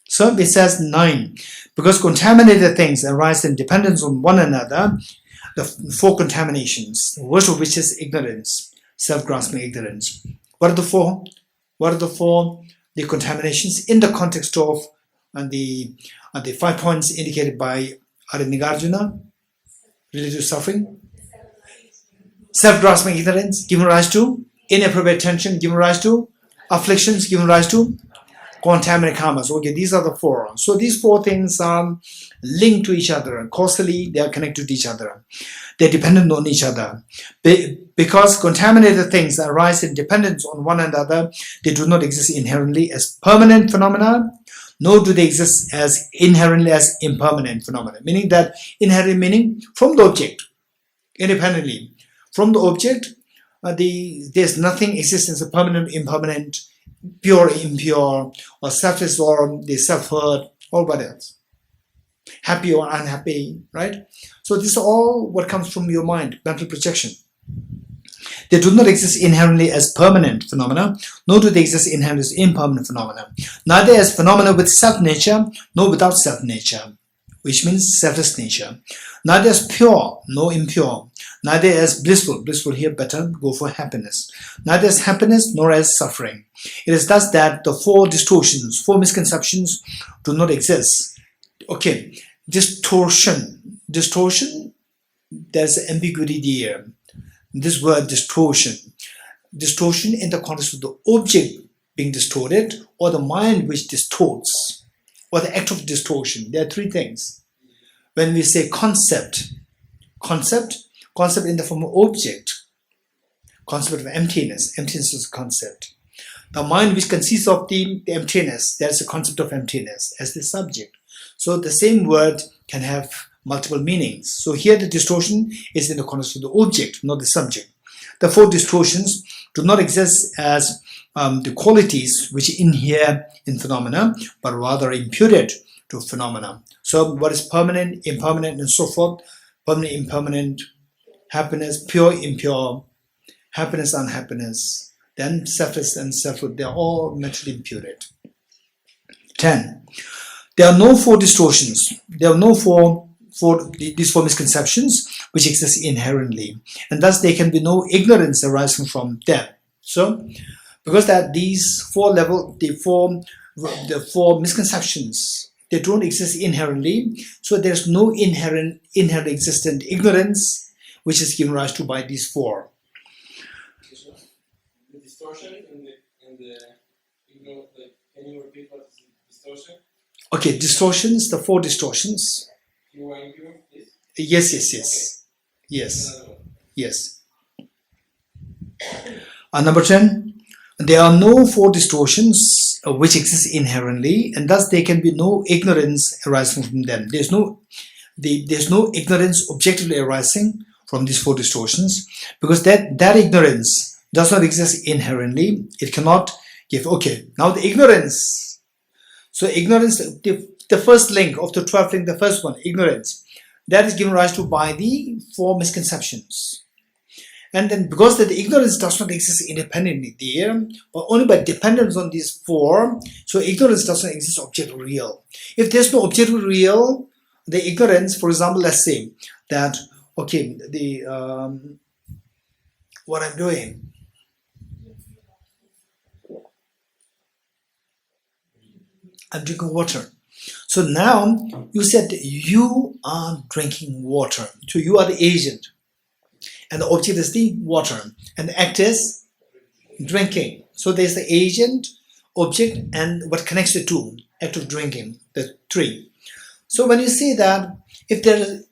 [SPEAKER 1] so it says 9. Because contaminated things arise in dependence on one another, the 4 contaminations, the worst of which is ignorance, self-grasping ignorance. What are the 4? What are the 4? The contaminations in the context of the 5 points indicated by Nagarjuna related to suffering. Self-grasping ignorance giving rise to inappropriate tension, giving rise to afflictions, giving rise to contaminated karmas. Okay, these are the 4. So these 4 things are linked to each other, and causally they are connected to each other. They're dependent on each other. Because contaminated things arise in dependence on one another, they do not exist inherently as permanent phenomena, nor do they exist as inherently as impermanent phenomena. Meaning that inherent meaning from the object, independently. From the object, there's nothing exists as a permanent, impermanent, pure, impure, or selfless, or the self-hurt, or what else. Happy or unhappy, right? So this is all what comes from your mind, mental projection. They do not exist inherently as permanent phenomena, nor do they exist inherently as impermanent phenomena. Neither as phenomena with self-nature, nor without self-nature, which means selfless nature. Neither as pure, nor impure. Neither as blissful, blissful here better, go for happiness. Neither as happiness, nor as suffering. It is thus that the 4 distortions, 4 misconceptions do not exist. Okay, distortion, there's an ambiguity there. This word distortion in the context of the object being distorted, or the mind which distorts, or the act of distortion. There are 3 things. When we say concept, concept in the form of object, concept of emptiness. Emptiness is a concept. The mind which consists of the emptiness, that's a concept of emptiness as the subject. So the same word can have multiple meanings. So here the distortion is in the context of the object, not the subject. The four distortions do not exist as the qualities which inhere in phenomena, but rather imputed to phenomena. So what is permanent, impermanent, and so forth? Permanent, impermanent, happiness, pure, impure, happiness, unhappiness, then selfless and selfhood, they are all mentally imputed. 10. There are no four distortions. There are no these four misconceptions which exist inherently, and thus there can be no ignorance arising from them. So, because that these the four misconceptions, they don't exist inherently, so there's no inherent existent ignorance which is given rise to by these four.
[SPEAKER 4] The distortion and the can you repeat what is distortion?
[SPEAKER 1] Okay, distortions, the four distortions.
[SPEAKER 4] You want to give this?
[SPEAKER 1] Yes.
[SPEAKER 4] Okay.
[SPEAKER 1] Yes. Yes. Number 10, there are no four distortions which exist inherently, and thus there can be no ignorance arising from them. There's no ignorance objectively arising from these four distortions, because that ignorance does not exist inherently. It cannot give. Okay, now the ignorance. So ignorance, the first link of the 12th link, the first one, ignorance, that is given rise to by the four misconceptions. And then because that the ignorance does not exist independently there, but only by dependence on these four, so ignorance does not exist objectively real. If there's no objectively real, the ignorance, for example, let's say that, okay, what I'm doing, I'm drinking water. So now you said you are drinking water. So you are the agent. And the object is the water. And the act is drinking. So there's the agent, object, and what connects the two, act of drinking, the three. So when you say that, if the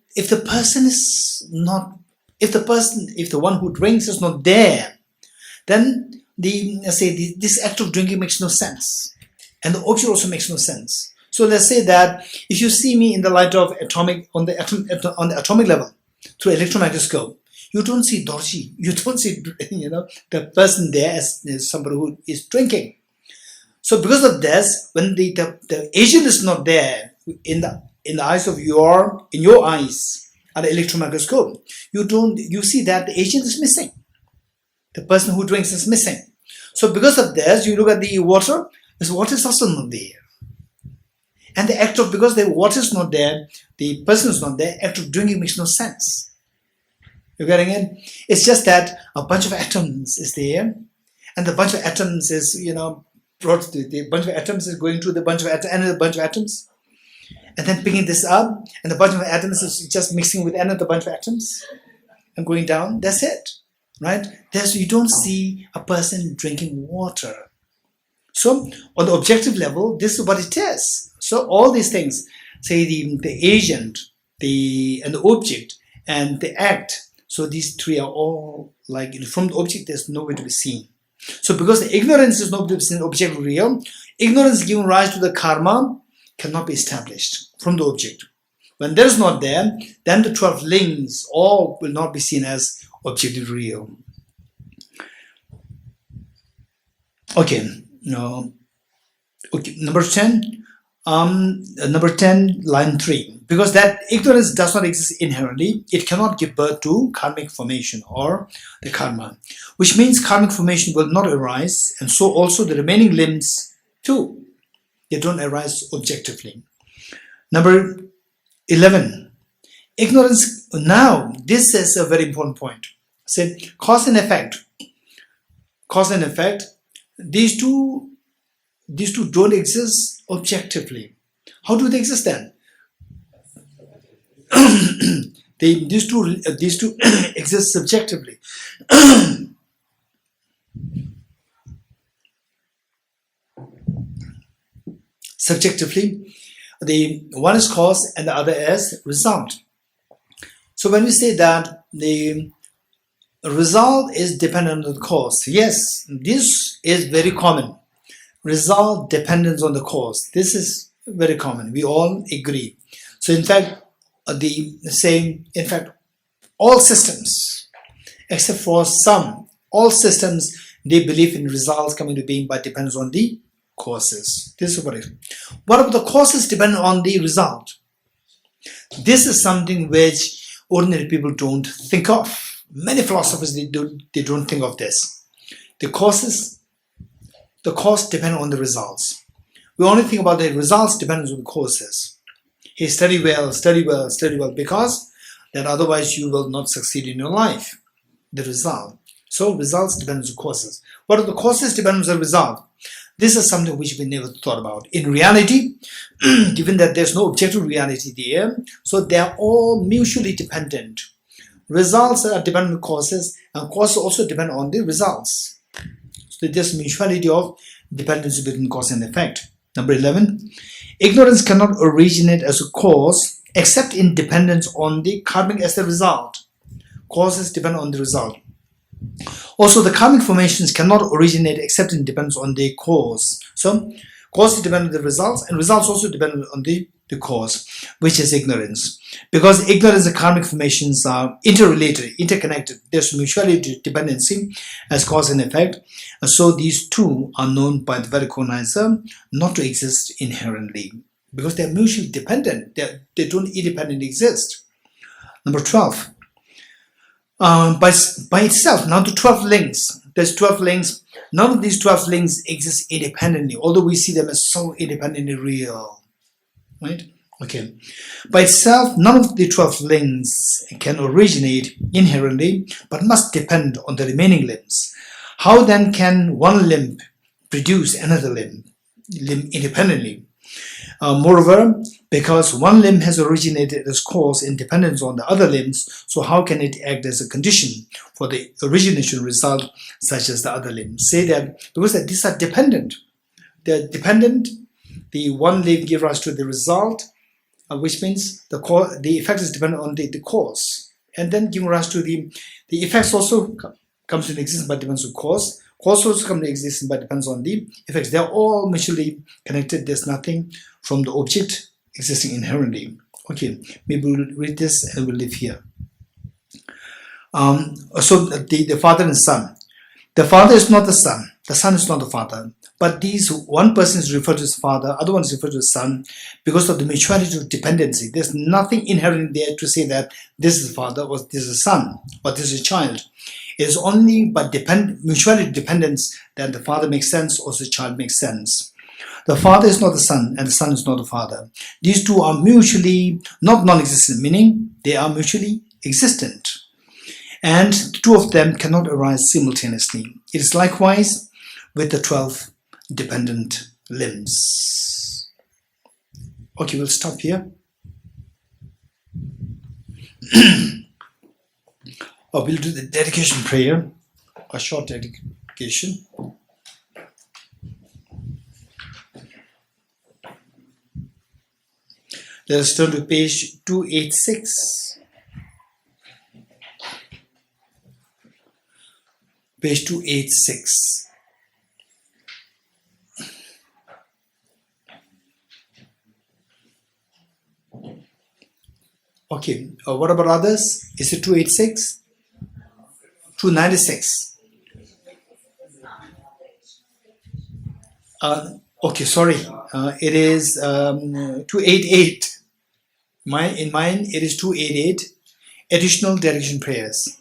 [SPEAKER 1] one who drinks is not there, then this act of drinking makes no sense. And the object also makes no sense. So let's say that if you see me in the light of on the atomic level through electron microscope, you don't see Dorji. You don't see the person there as somebody who is drinking. So because of this, when the agent is not there in the eyes of your eyes at the electron microscope, you see that the agent is missing. The person who drinks is missing. So because of this, you look at the water. This water is also not there. And the act of, because the water is not there, the person is not there, act of drinking makes no sense. You're getting it? It's just that a bunch of atoms is there, and the bunch of atoms is, brought to the bunch of atoms is going to the bunch of atoms, and the bunch of atoms, and then picking this up, and the bunch of atoms is just mixing with another bunch of atoms and going down. That's it, right? You don't see a person drinking water. So on the objective level, this is what it is. So all these things, say the agent, and the object, and the act. So these three are all like from the object. There's no way to be seen. So because the ignorance is not to be seen, object real, ignorance giving rise to the karma cannot be established from the object. When there is not there, then the 12 links all will not be seen as objectively real. Okay. No. Okay, number 10, line 3. Because that ignorance does not exist inherently, it cannot give birth to karmic formation or the karma, which means karmic formation will not arise, and so also the remaining limbs too. They don't arise objectively. Number 11, ignorance. Now, this is a very important point. Say cause and effect. Cause and effect. These two don't exist objectively. How do they exist then? These two exist subjectively. Subjectively, the one is cause and the other is result. So when we say that the result is dependent on the cause, yes, this is very common. Result depends on the cause. This is very common. We all agree. So in fact, all systems, except for some, all systems, they believe in results coming to being, but depends on the causes. This is what it is. What about the causes depend on the result? This is something which ordinary people don't think of. Many philosophers, they don't think of this. The cause depend on the results. We only think about the results depends on the causes. Hey, study well, because that otherwise you will not succeed in your life. The result. So results depend on the causes. What are the causes depend on the result? This is something which we never thought about. In reality, given that there's no objective reality there, so they are all mutually dependent. Results are dependent on causes, and causes also depend on the results. So there's mutuality of dependence between cause and effect. Number 11, ignorance cannot originate as a cause except in dependence on the karmic as the result. Causes depend on the result. Also, the karmic formations cannot originate except in dependence on the cause. So, causes depend on the results, and results also depend on the cause, which is ignorance. Because ignorance and karmic formations are interrelated, interconnected. There's mutuality dependency as cause and effect. And so these two are known by the Vedic cognizer not to exist inherently. Because they're mutually dependent. They don't independently exist. Number 12. By itself, now the 12 links. There's 12 links. None of these 12 links exist independently, although we see them as so independently real. Right? Okay. By itself, none of the 12 links can originate inherently, but must depend on the remaining limbs. How then can one limb produce another limb independently? Moreover, because one limb has originated as cause in dependence on the other limbs, so how can it act as a condition for the origination result such as the other limbs? Say that because these are dependent. They're dependent. The one limb gives rise to the result, which means the effect is dependent on the cause, and then giving rise to the effects also comes into existence by depends on cause. Cause also comes into existence by depends on the effects. They're all mutually connected. There's nothing from the object existing inherently. Okay, maybe we'll read this and we'll live here. So the father and son. The father is not the son is not the father. But one person is referred to as father, other one is referred to as son, because of the mutuality of dependency. There's nothing inherent there to say that this is a father, or this is a son, or this is a child. It is only by mutuality dependence that the father makes sense or the child makes sense. The father is not the son, and the son is not the father. These two are mutually not non-existent, meaning they are mutually existent. And the two of them cannot arise simultaneously. It is likewise with the 12 dependent limbs. Okay, we'll stop here. We'll do the dedication prayer, a short dedication. Let us turn to page 286. Page 286. Okay, what about others? Is it 286? 296. Okay, sorry. It is 288. In mine, it is 288. Additional dedication prayers.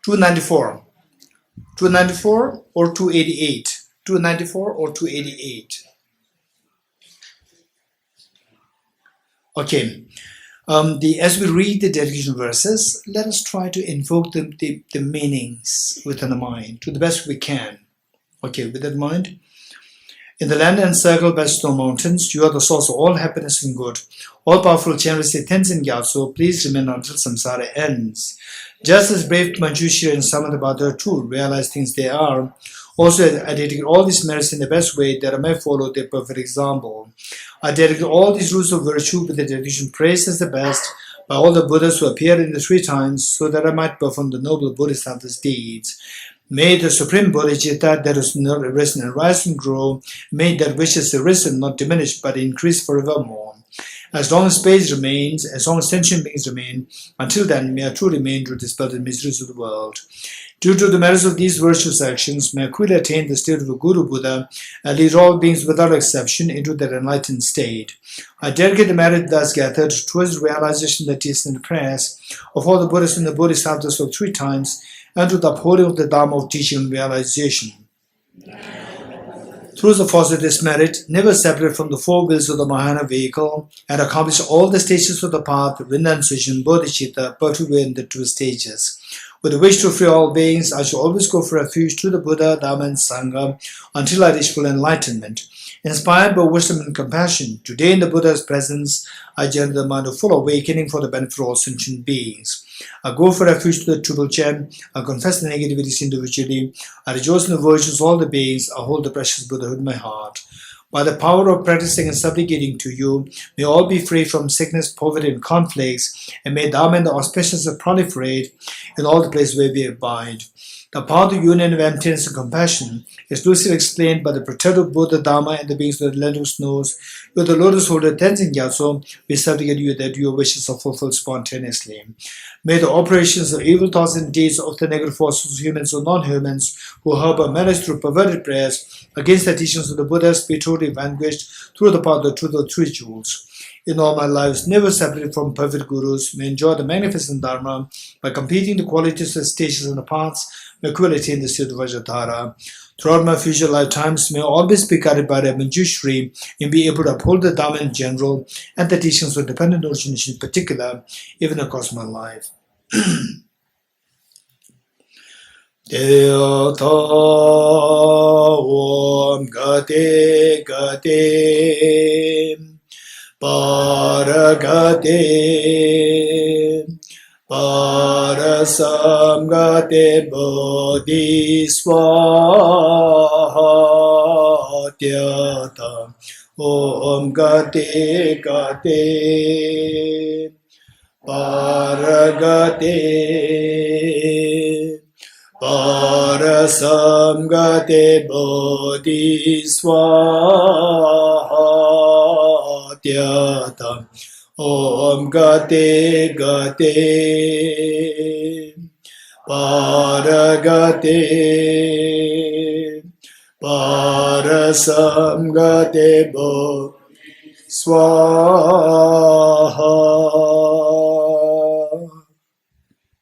[SPEAKER 1] 294. 294 or 288? 294 or 288? Okay. As we read the dedication verses, let us try to invoke the meanings within the mind to the best we can. Okay, with that in mind. In the land encircled by snow mountains, you are the source of all happiness and good. All powerful, generously Tenzin Gyatso, please remain until samsara ends. Just as brave Manjushri and Samantabhadra too realize things they are, also I dedicate all these merits in the best way that I may follow their perfect example. I dedicate all these rules of virtue with the dedication praise as the best, by all the Buddhas who appeared in the 3 times, so that I might perform the noble Bodhisattva's deeds. May the Supreme Bodhicitta that is not arisen and rise and grow, may that which is arisen not diminish but increase forevermore. As long as space remains, as long as sentient beings remain, until then may I truly remain to dispel the miseries of the world. Due to the merits of these virtuous actions, may I quickly attain the state of a Guru Buddha and lead all beings without exception into that enlightened state. I dedicate the merit thus gathered towards the realization, the teachings and the prayers of all the Buddhas and the Bodhisattvas of 3 times, and to the upholding of the Dharma of teaching and realization. Through the force of this merit, never separate from the 4 wheels of the Mahayana vehicle, and accomplish all the stages of the path, renunciation, bodhicitta, persevere in the 2 stages. With the wish to free all beings, I shall always go for refuge to the Buddha, Dharma, and Sangha until I reach full enlightenment. Inspired by wisdom and compassion, today in the Buddha's presence, I generate the mind of full awakening for the benefit of all sentient beings. I go for refuge to the Triple Gem. I confess the negativities individually. I rejoice in the virtues of all the beings. I hold the precious Buddhahood in my heart. By the power of practicing and supplicating to you, may all be free from sickness, poverty, and conflicts, and may Dharma and the auspicious proliferate in all the places where we abide. The path of union of emptiness and compassion is lucidly explained by the protective Buddha, Dharma, and the beings of the land who snows. With the lotus holder Tenzin Gyatso, we supplicate you that your wishes are fulfilled spontaneously. May the operations of evil thoughts and deeds of the negative forces, humans or non-humans, who harbor malice through perverted prayers against the teachings of the Buddhas, be totally vanquished through the path of the truth of 3 jewels. In all my lives, never separated from perfect gurus, may enjoy the magnificent Dharma by completing the qualities of the stages and the paths, may quickly attain the state of Vajradhara. Throughout my future lifetimes, may I always be guided by the Manjushri and be able to uphold the Dharma in general and the teachings of dependent origination in particular, even across my life. Deata Om Gate Gate Paragate Parasamgate Bodhiswaha Deata Om Gate Gate Paragate Parasamgate Bodhiswaha Tyata Om Gate Gate Paragate Parasamgate Bodhiswaha